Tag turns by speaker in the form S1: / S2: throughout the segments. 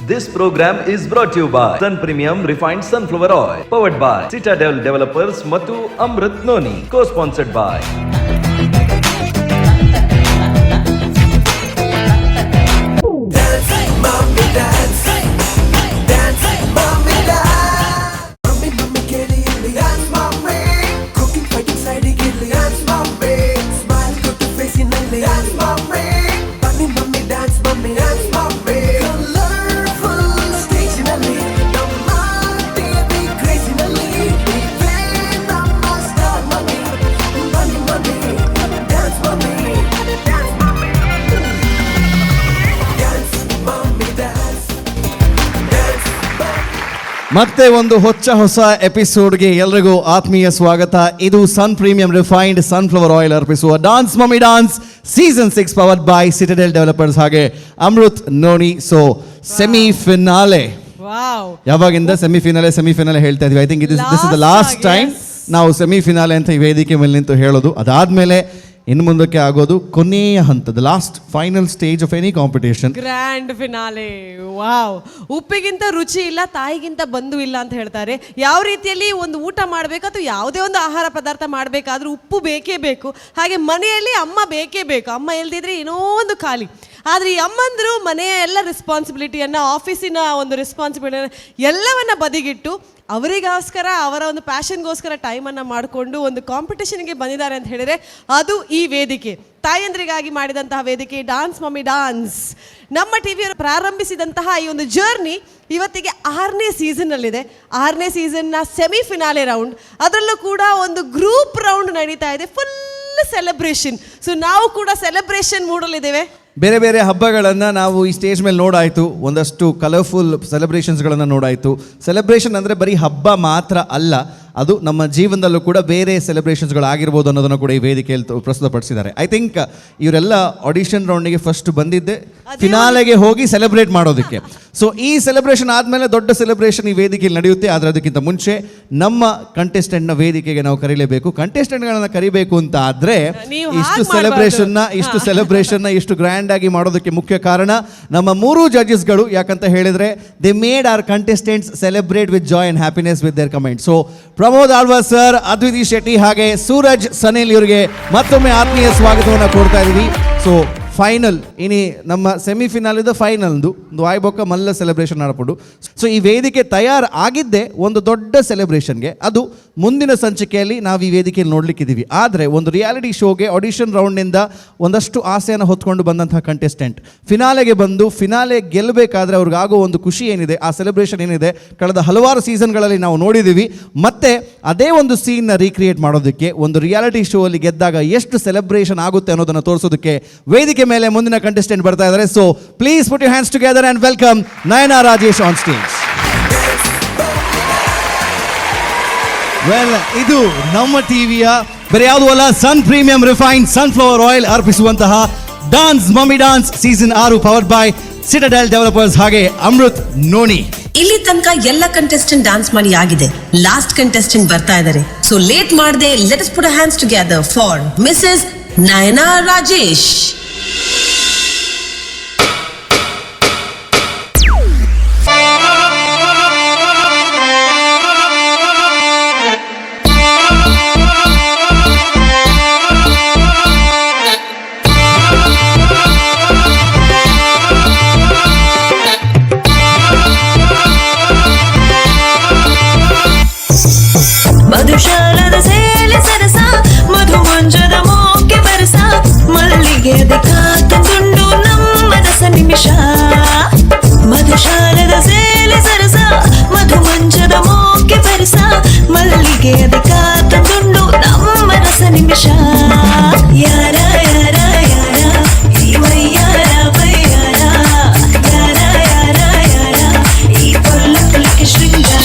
S1: This program is brought to you by Sun Premium Refined Sunflower Oil, powered by Citadel Developers ಮತ್ತು Amrit noni, co-sponsored by
S2: ಮತ್ತೆ ಒಂದು ಹೊಸ ಎಪಿಸೋಡ್ಗೆ ಎಲ್ರಿಗೂ ಆತ್ಮೀಯ ಸ್ವಾಗತ. ಇದು Sun premium refined sunflower oil ಅರ್ಪಿಸುವ dance mummy dance season 6 powered by Citadel developers ಹಾಗೆ ಅಮೃತ್ ನೋನಿ. ಸೊ ಸೆಮಿಫಿನಾಲೆ, ಯಾವಾಗಿಂದ ಸೆಮಿಫಿನಾಲೆ ಹೇಳ್ತಾ ಇದೀವಿ. I think this is the last time ನಾವು ಸೆಮಿಫಿನಾಲೆ ಅಂತ ಈ ವೇದಿಕೆ ಮೇಲೆ ನಿಂತು ಹೇಳೋದು. ಅದಾದ್ಮೇಲೆ ಇನ್ನು ಮುಂದಕ್ಕೆ ಆಗೋದು ಕೊನೆಯ ಹಂತದ last final stage of any competition,
S3: grand finale. Wow, ಉಪ್ಪಿಗಿಂತ ರುಚಿ ಇಲ್ಲ, ತಾಯಿಗಿಂತ ಬಂಧು ಇಲ್ಲ ಅಂತ ಹೇಳ್ತಾರೆ. ಯಾವ ರೀತಿಯಲ್ಲಿ ಒಂದು ಊಟ ಮಾಡಬೇಕು ಅಥವಾ ಯಾವುದೇ ಒಂದು ಆಹಾರ ಪದಾರ್ಥ ಮಾಡಬೇಕಾದ್ರೂ ಉಪ್ಪು ಬೇಕೇ ಬೇಕು. ಹಾಗೆ ಮನೆಯಲ್ಲಿ ಅಮ್ಮ ಬೇಕೇ ಬೇಕು. ಅಮ್ಮ ಇಲ್ದಿದ್ರೆ ಏನೋ ಒಂದು ಖಾಲಿ. ಆದರೆ ಈ ಅಮ್ಮಂದರು ಮನೆಯ ಎಲ್ಲ ರೆಸ್ಪಾನ್ಸಿಬಿಲಿಟಿಯನ್ನು, ಆಫೀಸಿನ ಒಂದು ರೆಸ್ಪಾನ್ಸಿಬಿಲಿಟಿಯನ್ನು ಎಲ್ಲವನ್ನ ಬದಿಗಿಟ್ಟು ಅವರಿಗೋಸ್ಕರ, ಅವರ ಒಂದು ಪ್ಯಾಷನ್ಗೋಸ್ಕರ ಟೈಮನ್ನು ಮಾಡಿಕೊಂಡು ಒಂದು ಕಾಂಪಿಟೇಷನ್ಗೆ ಬಂದಿದ್ದಾರೆ ಅಂತ ಹೇಳಿದರೆ ಅದು ಈ ವೇದಿಕೆ. ತಾಯಂದ್ರಿಗಾಗಿ ಮಾಡಿದಂತಹ ವೇದಿಕೆ ಡಾನ್ಸ್ ಮಮ್ಮಿ ಡಾನ್ಸ್. ನಮ್ಮ ಟಿವಿಯವರು ಪ್ರಾರಂಭಿಸಿದಂತಹ ಈ ಒಂದು ಜರ್ನಿ ಇವತ್ತಿಗೆ 6ನೇ ಸೀಸನ್ನಲ್ಲಿದೆ. 6ನೇ ಸೀಸನ್ನ ಸೆಮಿಫಿನಾಲೆ ರೌಂಡ್, ಅದರಲ್ಲೂ ಕೂಡ ಒಂದು ಗ್ರೂಪ್ ರೌಂಡ್ ನಡೀತಾ ಇದೆ. Full celebration. ಸೊ ನಾವು ಕೂಡ ಸೆಲೆಬ್ರೇಷನ್ ಮೂಡಲಿದ್ದೇವೆ.
S2: ಬೇರೆ ಬೇರೆ ಹಬ್ಬಗಳನ್ನು ನಾವು ಈ ಸ್ಟೇಜ್ ಮೇಲೆ ನೋಡಾಯಿತು. ಒಂದಷ್ಟು ಕಲರ್ಫುಲ್ ಸೆಲೆಬ್ರೇಷನ್ಸ್ಗಳನ್ನು ನೋಡಾಯಿತು. ಸೆಲೆಬ್ರೇಷನ್ ಅಂದರೆ ಬರೀ ಹಬ್ಬ ಮಾತ್ರ ಅಲ್ಲ, ಅದು ನಮ್ಮ ಜೀವನದಲ್ಲೂ ಕೂಡ ಬೇರೆ ಸೆಲೆಬ್ರೇಷನ್ಸ್ಗಳಾಗಿರ್ಬೋದು ಅನ್ನೋದನ್ನು ಕೂಡ ಈ ವೇದಿಕೆಯಲ್ಲಿ ಪ್ರಸ್ತುತಪಡಿಸಿದ್ದಾರೆ. ಐ ಥಿಂಕ್ ಇವರೆಲ್ಲ ಆಡಿಷನ್ ರೌಂಡಿಗೆ ಫಸ್ಟ್ ಬಂದಿದ್ದೆ ಫಿನಾಲೆಗೆ ಹೋಗಿ ಸೆಲೆಬ್ರೇಟ್ ಮಾಡೋದಕ್ಕೆ. ಸೊ ಈ ಸೆಲೆಬ್ರೇಷನ್ ಆದಮೇಲೆ ದೊಡ್ಡ ಸೆಲೆಬ್ರೇಷನ್ ಈ ವೇದಿಕೆಯಲ್ಲಿ ನಡೆಯುತ್ತೆ. ಆದರೆ ಅದಕ್ಕಿಂತ ಮುಂಚೆ ನಮ್ಮ ಕಂಟೆಸ್ಟೆಂಟ್ನ ವೇದಿಕೆಗೆ ನಾವು ಕರೀಲೇಬೇಕು. ಕಂಟೆಸ್ಟೆಂಟ್ಗಳನ್ನು ಕರಿಬೇಕು ಅಂತ ಆದರೆ ಇಷ್ಟು ಸೆಲೆಬ್ರೇಷನ್ನ ಇಷ್ಟು ಗ್ರ್ಯಾಂಡ್ ಆಗಿ ಮಾಡೋದಕ್ಕೆ ಮುಖ್ಯ ಕಾರಣ ನಮ್ಮ 3 ಜಡ್ಜಸ್ಗಳು. ಯಾಕಂತ ಹೇಳಿದರೆ they made our contestants celebrate with joy and happiness with their comment. So Pramod Alvas sir, Adviti Shetty ಹಾಗೆ ಸೂರಜ್ ಸನಿಲ್ ಇವರಿಗೆ ಮತ್ತೊಮ್ಮೆ ಆತ್ಮೀಯ ಸ್ವಾಗತವನ್ನು ಕೊಡ್ತಾ ಇದ್ದೀವಿ. ಸೊ ಫೈನಲ್ ಇನಿ ನಮ್ಮ ಸೆಮಿಫಿನಾಲಿಂದ ಫೈನಲ್ದು ಒಂದು ವಾಯ್ಬೊಕ್ಕ ಮಲ್ಲ ಸೆಲೆಬ್ರೇಷನ್ ಆಡ್ಕೊಂಡು. ಸೊ ಈ ವೇದಿಕೆ ತಯಾರು ಆಗಿದ್ದೇ ಒಂದು ದೊಡ್ಡ ಸೆಲೆಬ್ರೇಷನ್ಗೆ. ಅದು ಮುಂದಿನ ಸಂಚಿಕೆಯಲ್ಲಿ ನಾವು ಈ ವೇದಿಕೆಯಲ್ಲಿ ನೋಡ್ಲಿಕ್ಕಿದ್ದೀವಿ. ಆದರೆ ಒಂದು ರಿಯಾಲಿಟಿ ಶೋಗೆ ಆಡಿಷನ್ ರೌಂಡ್ನಿಂದ ಒಂದಷ್ಟು ಆಸೆಯನ್ನು ಹೊತ್ಕೊಂಡು ಬಂದಂತಹ ಕಂಟೆಸ್ಟೆಂಟ್ ಫಿನಾಲೆಗೆ ಬಂದು ಫಿನಾಲೆ ಗೆಲ್ಲಬೇಕಾದ್ರೆ ಅವ್ರಿಗಾಗೋ ಒಂದು ಖುಷಿ ಏನಿದೆ, ಆ ಸೆಲೆಬ್ರೇಷನ್ ಏನಿದೆ, ಕಳೆದ ಹಲವಾರು ಸೀಸನ್ಗಳಲ್ಲಿ ನಾವು ನೋಡಿದ್ದೀವಿ. ಮತ್ತೆ ಅದೇ ಒಂದು ಸೀನ್ನ ರೀಕ್ರಿಯೇಟ್ ಮಾಡೋದಕ್ಕೆ ಒಂದು ರಿಯಾಲಿಟಿ ಶೋ ಅಲ್ಲಿ ಗೆದ್ದಾಗ ಎಷ್ಟು ಸೆಲೆಬ್ರೇಷನ್ ಆಗುತ್ತೆ ಅನ್ನೋದನ್ನು ತೋರಿಸೋದಕ್ಕೆ ವೇದಿಕೆ ಮೇಲೆ ಮುಂದಿನ ಕಂಟೆಸ್ಟೆಂಟ್ ಬರ್ತಾ ಇದ್ದಾರೆ. So please put your hands together and welcome Nayana Rajesh on stage. Well, ಇದು ನಮ್ಮ ಟಿವಿಯ ಬೇರೆ ಯಾವುದೂ ಅಲ್ಲ, Sun premium refined sunflower oil ಅರ್ಪಿಸುವಂತಹ Dance mummy dance season 6 powered by Citadel developers ಹಾಗೆ ಅಮೃತ್ ನೋನಿ.
S4: ಇಲ್ಲಿ ತನಕ ಎಲ್ಲ ಕಂಟೆಸ್ಟೆಂಟ್ ಡಾನ್ಸ್ ಮಾಡಿ ಆಗಿದೆ. ಲಾಸ್ಟ್ ಕಂಟೆಸ್ಟೆಂಟ್ ಬರ್ತಾ ಇದ್ದಾರೆ. ಸೊ ಲೇಟ್ ಮಾಡದೆ let us put our hands together for Mrs Nayana Rajesh. ಮಧುಶಾಲದ ಸೇಲೆ ಸರಸ, ಮಧು ಮಂಜದ ಮೋಕೆ ಬರಸ, ಮಲ್ಲಿಗೆದ ಕಾತುಂಡು ನಮ್ಮ ರಸ ನಿಮಿಷ. ಮಧುಶಾಲದ ಸೇಲೆ ಸರಸ, ಮಧು ಮಂಜದ ಮೋಕೆ ಬರಸ, ಮಲ್ಲಿಗೆದ ಕಾತುಂಡು ನಮ್ಮ ರಸ ನಿಮಿಷ. ಯಾರ ಯಾರ ಯಾರ ಈ ವಯ್ಯಾರ ವಯ್ಯಾರ, ಯಾರ ಯಾರ ಯಾರ ಈ ಪೊಲ್ಲ ಪುಲಕ ಶೃಂಗಾರ.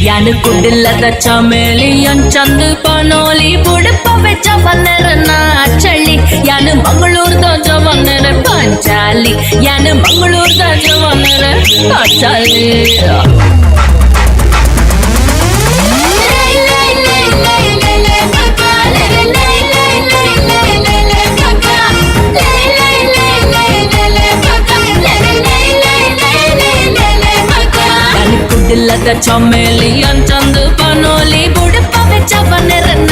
S5: ಯಾನು ಕುಡಿಲ್ಲದ ಚಮೇಲಿಯನ್ ಚಂದ ಪನೋಲಿ ಬುಡಪ ವೆಚ್ಚ ಬಂದರನ ಚಳಿ. ಯಾನು ಮಂಗಳೂರ್ದ ಜವನರ ಪಂಚಾಲಿ, ಯಾನು ಮಂಗಳೂರ್ದ ಜವನರ ಪಂಚಾಲಿ. ಚಮೇಲಿ ಅಂಚಂದು ಪನೋಲಿ ಬುಡಪ ಬೆಚ್ಚವನೆರನ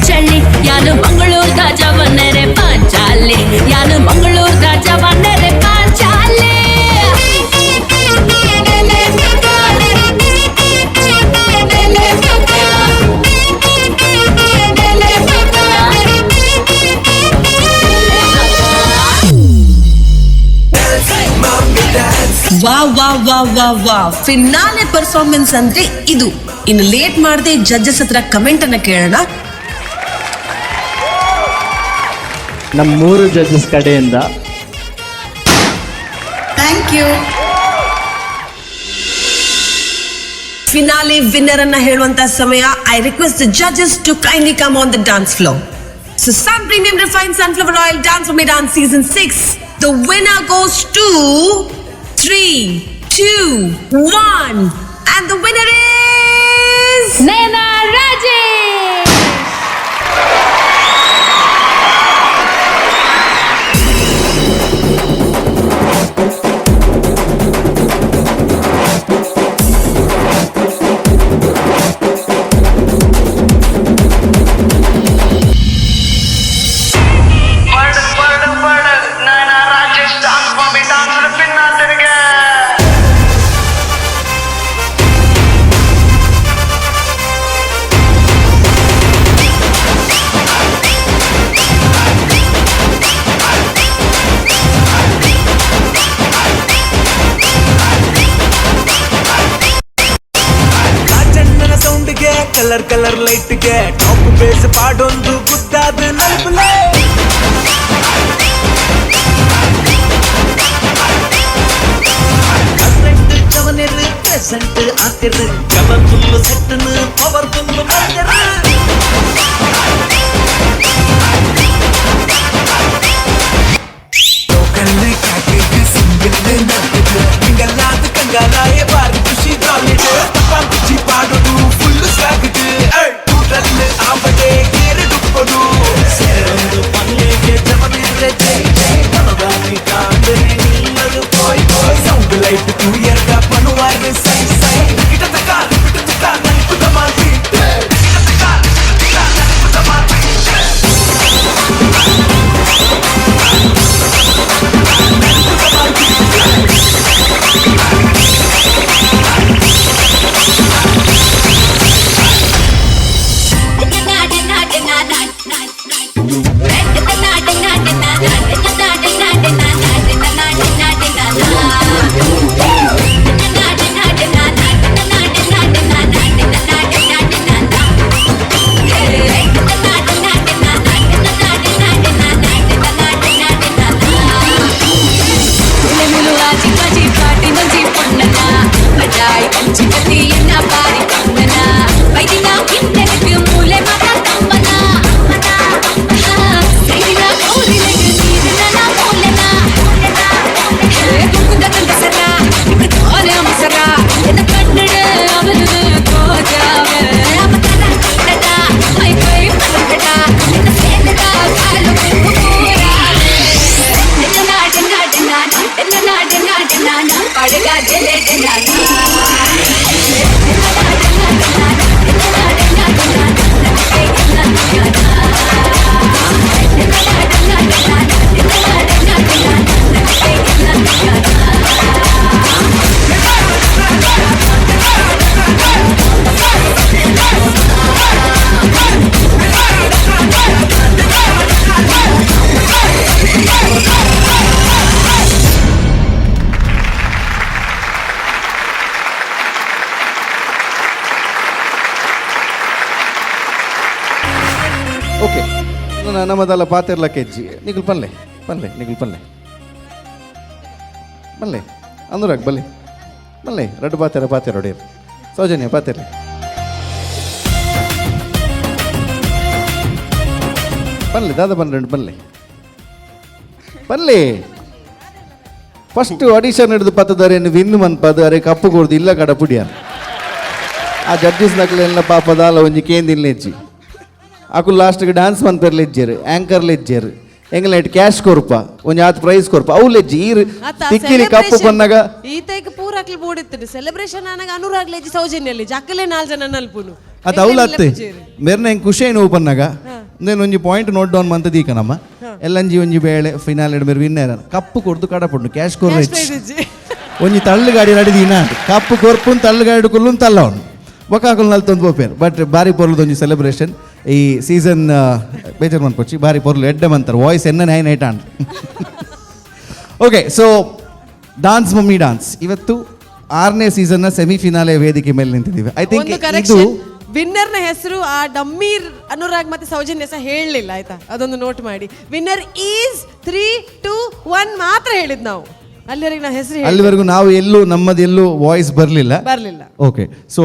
S5: ಚಳಿ ಯಾನು ಮಂಗಳೂರ್ದ ಜವನೆರೆ ಪಾಂಚಾಲಿ ಯಾನು ಮಂಗಳೂರ್ದ ಜವನೆರೆ ಪಾಂಚಾಲಿ
S4: ವಾ ಫಿನಾಲೆ ಪರ್ಫಾರ್ಮೆನ್ಸ್ ಅಂದ್ರೆ ಇದು. ಇನ್ನು ಲೇಟ್ ಮಾಡದೆ ಜಡ್ಜಸ್ ಹತ್ರ ಕಮೆಂಟ್ ಅನ್ನ ಕೇಳೋಣ.
S6: ನಮ್ಮ 3 ಜಡ್ಜಸ್ ಕಡೆಯಿಂದ
S4: ಥ್ಯಾಂಕ್ ಯು. ಫಿನಾಲೆ ವಿನ್ನರ್ ಅನ್ನ ಹೇಳುವಂತ ಸಮಯ. I request the judges to kindly come on the dance floor. So Sun Premium Refined Sunflower Oil Dance for Me Dance Season 6. The winner goes to 3, 2, 1. And the winner is...
S5: Naina Rajesh.
S7: Colour ಲೈಟ್ಗೆ top base ಪಾಡೊಂದು ಗುದ್ದಾದ ನಲ್ಪಲೆ ಚವನೆರು present ಆಗ್ತಿರು colourful ಸೆಟ್ಟನ್ powerful ಮಾಡ್ಯಾರ local ಕಾಕಿಗೆ single ನಡ್ತಿದ್ರು ಹಿಂಗಲ್ಲಾದ ಕಂಗಾಲಾಯ ಬಾರಿ ಖುಷಿ ದಾಲಿಡ್ ತಪ್ಪಾಂಕುಚಿ ಪಾಡೋದು ಫುಲ್ ಸಾಗಿಡ್ ಟೂಟಲ್ ಆವಡೆ ಕೇರಡುಪ್ಪದು ಸೇರೊಂದು ಪಲ್ಲೆಗೆ ಜಮನೆರೆ ಜೈ ಜೈ ಮನದಾನಿ ಕಾಂದರೆ ನಿಲ್ಲದು koi koi sound light two year ಗ ಪನುವಾರೆ ಸೈ ಸೈ ಗಿಟದ ಕಾಲ ನಲ್ಪುದ ಮಾತಿ ಗಿಟದ ಕಾಲ ನಲ್ಪುದ ಮಾತಿ
S2: ఓకే నమ్మదాల పాతెర్ల కేజీ నీకులు పనిలే నీకులు పనిలే అనురాగ్ బల్లే రెడ్డు పాతెర ఒడేరు సౌజన్య పాతెర్లే పనిలే దాదా పని రెండు పనిలే ಫಸ್ಟ್ ಆಡಿಷನ್ ಹಿಡಿದು ಪತ್ತದಾರೆ ವಿನ್ನು ಮನ್ಪದು ಅರೆ ಕಪ್ಪು ಕೊಡ್ದು ಇಲ್ಲ ಕಡ ಪುಡಿಯ ಆ ಜಡ್ಜಸ್ ನಕಲೆಲ್ಲ ಪಾಪದಾಲ ಒಂಜಿ ಕೇಂದಿಲ್ಲ ಹೆಜ್ಜಿ ಆಕು ಲಾಸ್ಟ್ಗೆ ಡ್ಯಾನ್ಸ್ ಮನ್ಪೆರ್ಲೆ ಇಜ್ಜೇರು ಆ್ಯಂಕರ್ಲೆ ಇಜ್ಜೇರು ಎಂಗ್ಲೆಟ್ ಕ್ಯಾಶ್ ಕೊರ್ಪ ಒಂಜಿ ಆತ್ ಪ್ರೈಸ್ ಕೊರ್ಪ ಅವ್ಲೆಜ್ಜಿ ಈರ್ ತಿಕ್ಕಿಲಿ ಕಪ್ಪು ಬಂದಾಗ
S3: ಈತೈಕ್ ಪೂರಾಕ್ಲಿ ಬೋಡಿತ್ತು ಸೆಲೆಬ್ರೇಷನ್ ಆನಾಗ ಅನುರಾಗ್ಲೇಜಿ ಸೌಜನ್ಯಲ್ಲಿ ಜಕ್ಕಲೆ 4 ಜನ ನಲ್ಪುನು
S2: ಅದು ಅವ್ಲತ್ತೆ ಮೇರ್ನ ಹೆಂಗೆ ಖುಷಿ ಏನು ಪನ್ನಾಗ నేను ಒಂಜಿ ಪಾಯಿಂಟ್ ನೋಟ್ ಡೌನ್ ಮಂತದ ಈಗ ನಮ್ಮ ಎಲ್ಲಂಜಿ ಒಂಜಿ ಬೇಳೆ ಫಿನಾಲ್ ಮೇರೆ ವಿನ್ನರ್ ಕಪ್ಪು ಕೊಡ್ದು ಕಡಪುಂಡು ಕ್ಯಾಶ್ ಕೊರ್ರೆ ಒಂಜಿ ತಳ್ಳು ಗಾಡಿ ನಡಿದೀನ ಕಪ್ಪು ಕೊರ್ಪುನ್ ತಳ್ಳು ಗಾಡಿ ಕುಲ್ಲುನ್ ತಲ್ಲವನು ಬೊಕಾಕುಲ್ ನಲ್ತೊಂದು ಪೋಪೇರು ಬಟ್ ಬಾರಿ ಪೊರ್ಲುದು ಒಂಜಿ ಸೆಲೆಬ್ರೇಷನ್ ಈ ಸೀಸನ್ ಬೇಜಾರು ಮನ್ಪೊಚ್ಚಿ ಬಾರಿ ಪೊರ್ಲು ಎಡ್ಡೆ ಮಂತಾರೆ ವಾಯ್ಸ್ ಎನ್ನ nine eight and okay so dance mummy dance ಇವತ್ತು 6ನೇ ಸೀಸನ್ನ ಸೆಮಿಫಿನಾಲೆ ವೇದಿಕೆ ಮೇಲೆ ನಿಂತಿದ್ದೀವಿ ಐ ಥಿಂಕ್ ಇದು
S3: ವಿನ್ನರ್ನ ಹೆಸರು ಆ ಡಮ್ಮೀರ್ ಅನುರಾಗ್ ಮತ್ತೆ ಸೌಜನ್ಯ ಸಹ ಹೇಳಲಿಲ್ಲ ಆಯ್ತಾ ಅದೊಂದು ನೋಟ್ ಮಾಡಿ ವಿನ್ನರ್ ಈಸ್ 3 2 1 ಮಾತ್ರ ಹೇಳಿದ್ ನಾವು ಅಲ್ಲಿವರೆಗೆ ನಾವು ಹೆಸರು
S2: ಅಲ್ಲಿವರೆಗೂ ನಾವು ಎಲ್ಲೂ ನಮ್ಮದೆಲ್ಲೂ ವಾಯ್ಸ್ ಬರಲಿಲ್ಲ ಓಕೆ ಸೊ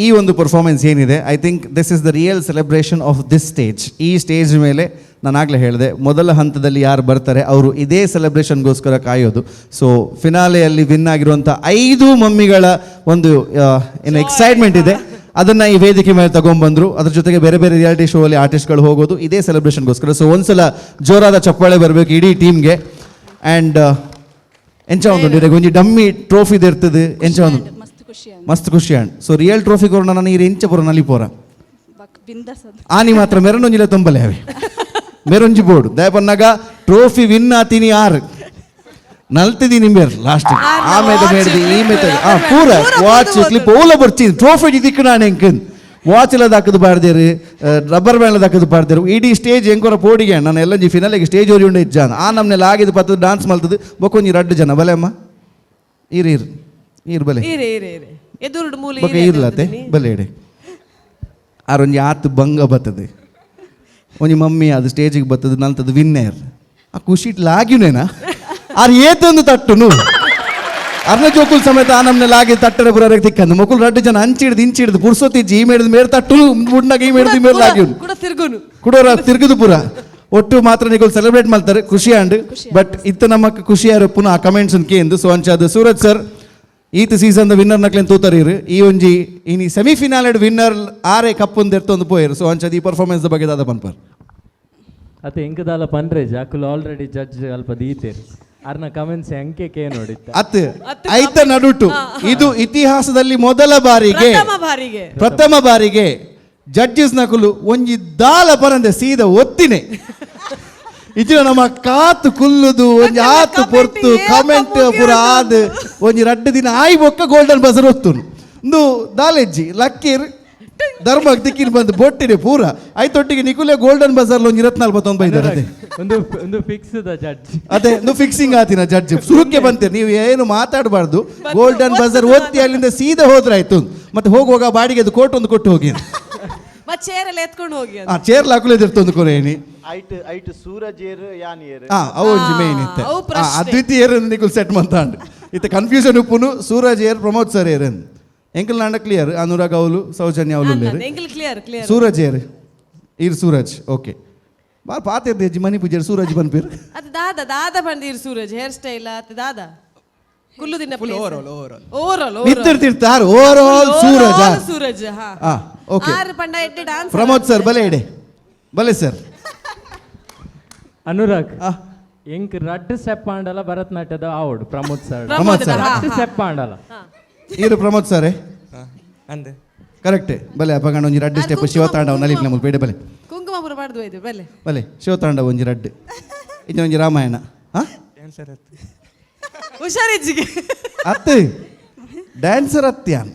S2: ಈ ಒಂದು ಪರ್ಫಾರ್ಮೆನ್ಸ್ ಏನಿದೆ I think this is the real celebration of this stage ಈ ಸ್ಟೇಜ್ ಮೇಲೆ ನಾನು ಆಗಲೇ ಹೇಳಿದೆ ಮೊದಲ ಹಂತದಲ್ಲಿ ಯಾರು ಬರ್ತಾರೆ ಅವರು ಇದೇ ಸೆಲೆಬ್ರೇಷನ್ಗೋಸ್ಕರ ಕಾಯೋದು ಸೊ ಫಿನಾಲೆಯಲ್ಲಿ ವಿನ್ ಆಗಿರುವಂಥ 5 ಮಮ್ಮಿಗಳ ಒಂದು ಏನು ಎಕ್ಸೈಟ್ಮೆಂಟ್ ಇದೆ ಅದನ್ನು ಈ ವೇದಿಕೆ ಮೇಲೆ ತಗೊಂಡ್ಬಂದರು ಅದ್ರ ಜೊತೆಗೆ ಬೇರೆ ಬೇರೆ ರಿಯಾಲಿಟಿ ಶೋ ಅಲ್ಲಿ ಆರ್ಟಿಸ್ಟ್ಗಳು ಹೋಗೋದು ಇದೇ ಸೆಲೆಬ್ರೇಷನ್ಗೋಸ್ಕರ ಸೊ ಒಂದ್ಸಲ ಜೋರಾದ ಚಪ್ಪಾಳೆ ಬರಬೇಕು ಇಡೀ ಟೀಮ್ಗೆ ಆ್ಯಂಡ್ ಎಂಚ ಒಂದು ಒಂಜಿ ಡಮ್ಮಿ ಟ್ರೋಫಿ ಇರ್ತದೆ ಎಂಚ ಒಂದು ಮಸ್ತ್ ಖುಷಿ ಆಂಡ್ ಸೊ ರಿಯಲ್ ಟ್ರೋಫಿ ಕೊರೋಣ ನಾನು ಈ ಎಂಚ ಪುರ ನಲ್ಲಿ ಪೋರ ಆನಿ ಮಾತ್ರ ಮೆರನೊಂಜಿಲೆ ತೊಂಬಲೆ ಅವೆ ಮೆರೊಂಜಿ ಬೋರ್ಡು ದಯಪನ್ನಾಗ ಟ್ರೋಫಿ ವಿನ್ ಆತೀನಿ 6 ನಲ್ತಿದೀನಿ ಮೇರ್ ಲಾಸ್ಟ್ ಆಮೇಲೆ ಮೇಡ್ದಿ ಈ ಮೇತೆ ಪೂರ ವಾಚ್ ಕ್ಲಿಪ್ ಓಲ ಬರ್ಚಿ ಟ್ರೋಫಿ ದಿಕ್ಕು ನಾನು ಹೆಂಕನ್ ವಾಚ್ ಎಲ್ಲ ಹಾಕದು ಬಾರ್ದೇರು ರಬ್ಬರ್ ಬ್ಯಾಂಡ್ ಹಾಕದು ಬಾರ್ದೇರು ಇಡೀ ಸ್ಟೇಜ್ ಹೆಂಗೋರ ಪೋಡಿಗೆ ನಾನು ಎಲ್ಲ ಫಿನಾಲಿಗೆ ಸ್ಟೇಜ್ ಓರಿ ಉಂಡೆ ಇಜ್ಜಾನ ಆ ನಮ್ನೆಲ್ಲ ಆಗಿದ್ದು ಪತ್ತದ ಡಾನ್ಸ್ ಮಲ್ತದ್ದು ಬೊಕ್ಕೊಂಜಿ 2 ಜನ ಬಲೆ ಅಮ್ಮ ಈರ್ ಬಲೆ ಬೊಕ್ಕ ಇರ್ಲತ್ತೆ ಬಲೆ ಇಡೆ ಆರೊಂಜಿ ಆತು ಭಂಗ ಬರ್ತದೆ ಒಂಜಿ ಮಮ್ಮಿ ಅದು ಸ್ಟೇಜಿಗೆ ಬರ್ತದೆ ನಲ್ತದ್ದು ವಿನ್ನರ್ ಆ ಖುಷಿ ಲಾಗಿನೇನಾ ಆರು ಏತೊಂದು ತಟ್ಟುನು ಅರ್ನ ಜೋಕುಲ್ ಸಮೇತ ಆ ನಮ್ನೆಲ್ಲ ಆಗಿ ತಟ್ಟರೆ ಪುರ ತಿಕ್ಕಂದು ಮಕ್ಕಳು 2 ಜನ ಇಂಚಿಡ್ದು ಪುರ್ಸೊತ್ತಿಜ್ಜಿ ಈ ಮೇಡ್ದು ಮೇರೆ ತಟ್ಟುನು ಮುಡ್ನಾಗ ಈ ಮೇಡ್ದು ಮೇರೆ ಲಾಗಿವ್ನು ಕುಡೋರ ತಿರ್ಗುದು ಪುರ ಒಟ್ಟು ಮಾತ್ರ ನೀವು ಸೆಲೆಬ್ರೇಟ್ ಮಾಡ್ತಾರೆ ಖುಷಿ ಆಂಡ್ ಬಟ್ ಇತ್ತ ನಮ್ಮಕ್ಕೆ ಖುಷಿಯಾರು ಪುನಃ ಕಮೆಂಟ್ಸ್ ಕೇಂದು ಸೊ ಅಂಚಾದ ಸೂರಜ್ ಸರ್ ಈತ ಸೀಸನ್ ವಿನ್ನರ್ ನಕ್ಲೇನು ತೂತರೀರು ಈ ಒಂಜಿ ಇನಿ ಸೆಮಿಫಿನಾಲೆಡ್ ವಿನ್ನರ್ 6 ಕಪ್ಪೊಂದು ಎರ್ತೊಂದು ಪೋಯರು ಸೊ ಅಂಚಾದ ಈ ಪರ್ಫಾರ್ಮೆನ್ಸ್ ಬಗ್ಗೆ ದಾದ ಪನ್ಪರ್
S6: ಅತ್ತೆ ಎಂಕದಾಲ ಪನ್ರೆ ಜಾಕುಲು ಆಲ್ರೆಡಿ ಜಡ್ಜ್ ಅಲ್ಪ ದೀತೇರು ಅರ್ನ ಕಮೆಂಟ್ಸ್ ಅಂಕೆ ನೋಡಿತ್ತ
S2: ಅತ್ ಐತ ನಡುಟು ಇದು ಇತಿಹಾಸದಲ್ಲಿ ಪ್ರಥಮ ಬಾರಿಗೆ ಜಡ್ಜಸ್ ನಕುಲು ಒಂಜಿ ದಾಲ ಪರಂದೆ ಸೀದ ಒತ್ತಿನೆ ಇಜಿನ ನಮ್ಮ ಕಾತು ಕುಲ್ಲುದು ಒಂಜಿ ಆತು ಪೊರ್ತು ಕಮೆಂಟ್ ಪುರ ಆದ್ ಒಂಜಿ 2 ದಿನ ಆಯ್ ಬೊಕ್ಕ ಗೋಲ್ಡನ್ ಬಜರ್ ಒತ್ತುನು ಇಂದು ದಾಲೆಜ್ಜಿ ಲಕ್ಕೀರ್ ಧರ್ಮಕ್ಕೆ ದಿಕ್ಕಿನ ಬಂದು ಬೊಟ್ಟಿದೆ ಪೂರ ಐತೊಟ್ಟಿಗೆ ನಿಕುಲೆ ಗೋಲ್ಡನ್ ಬಜಾರ್ ಒಂಜಿ 24 ಬೈದಾರೆ
S6: ಒಂದು ಫಿಕ್ಸ್ ದ ಜಡ್ಜ್
S2: ಅದೇ ಒಂದು ಫಿಕ್ಸಿಂಗ್ ಆತಿನ ಜಡ್ಜ್ ಸುರುಕ್ಕೆ ಬಂತೀರಿ ನೀವು ಏನು ಮಾತಾಡಬಾರ್ದು ಗೋಲ್ಡನ್ ಬಜಾರ್ ಒತ್ತಿ ಅಲ್ಲಿಂದ ಸೀದಾ ಹೋದ್ರೆ ಆಯ್ತು ಮತ್ತೆ ಹೋಗುವಾಗ ಬಾಡಿಗೆ ಅದು ಕೋಟ್ ಒಂದು ಕೊಟ್ಟು ಹೋಗಿ
S3: ಚೇರಲ್ಲಿ ಎತ್ಕೊಂಡು ಹೋಗಿ
S2: ಚೇರ್ ಹಾಕುಲೇದು ಇರ್ತೊಂದು ಕೊರೇನಿ
S8: ಐಟ್ ಸೂರಜ್ ಏರ್ ಯಾನ್ ಏರ್
S2: ಅವು ಒಂಜಿ ಮೇನ್ ಇತ್ತೆ ಅದ್ವಿತೀಯ ಏರ್ ನಿಕುಲ್ ಸೆಟ್ ಮಂತಾಂಡ್ ಇತ್ತೆ ಕನ್ಫ್ಯೂಷನ್ ಉಪ್ಪುನು ಸೂರಜ್ ಏರ್ ಪ್ರಮೋದ್ ಸರ್ ಏರ್ ಎಂಕಲ್ ನಾಂಡ ಕ್ಲಿಯರ್ ಅನುರಾಗ್ ಅವಳು ಸೌಜನ್ಯ ಅವಳು ಸೂರಜ್ ಏರ್ ಈರ್ ಸೂರಜ್ ಓಕೆ ಬಾರ್ ಪಾತೆ ದೇಜಿ ಮನಿ ಪೂಜೆ ಸೂರಜ್ ಬನ್ಪೀರ್
S3: ಅದು ದಾದ ಬಂದಿರ್ ಸೂರಜ್ ಹೇರ್ ಸ್ಟೈಲ್ ಅತ್ ದಾದ ಕುಲ್ಲು ದಿನ ಓವರ್
S2: ನಿಂತಿರ್ತಿರ್ತಾರ ಓವರ್ ಆಲ್ ಸೂರಜ್ ಹಾ ಓಕೆ ಪ್ರಮೋದ್ ಸರ್ ಬಲೆ ಇಡೆ ಬಲೆ ಸರ್
S6: ಅನುರಾಗ್ ಎಂಕ್ ರಡ್ಡು ಸ್ಟೆಪ್ ಆಂಡಲ ಭರತನಾಟ್ಯದ ಆವಡು ಪ್ರಮೋದ್ ಸರ್ ರಡ್ಡು ಸ್ಟೆಪ್ ಆಂಡಲ
S2: ಈರು ಪ್ರಮೋದ್ ಸರ್ ಅಂದೆ ಕರೆಕ್ಟ್ ಬಲೆ ಅಪಗಂಡ ಒಂಜಿ 2 ಸ್ಟೆಪ್ ಶಿವತಾಂಡವ ನಲಿ ನಮ್ಮಲ್ ಬೇಡ ಬಲೆ
S3: ಕುಂಕುಮಪುರ ಮಾಡ್ದು ಹೋಯ್ತು ಬಲೆ
S2: ಬಲೆ ಶಿವತಾಂಡವ ಒಂಜಿ 2 ಇದು ಒಂಜಿ ರಾಮಾಯಣ
S3: ಹುಷಾರಿಜ್ಜಿಗೆ
S2: ಅತ್ತೆ ಡ್ಯಾನ್ಸರ್ ಅತ್ಯಾನ್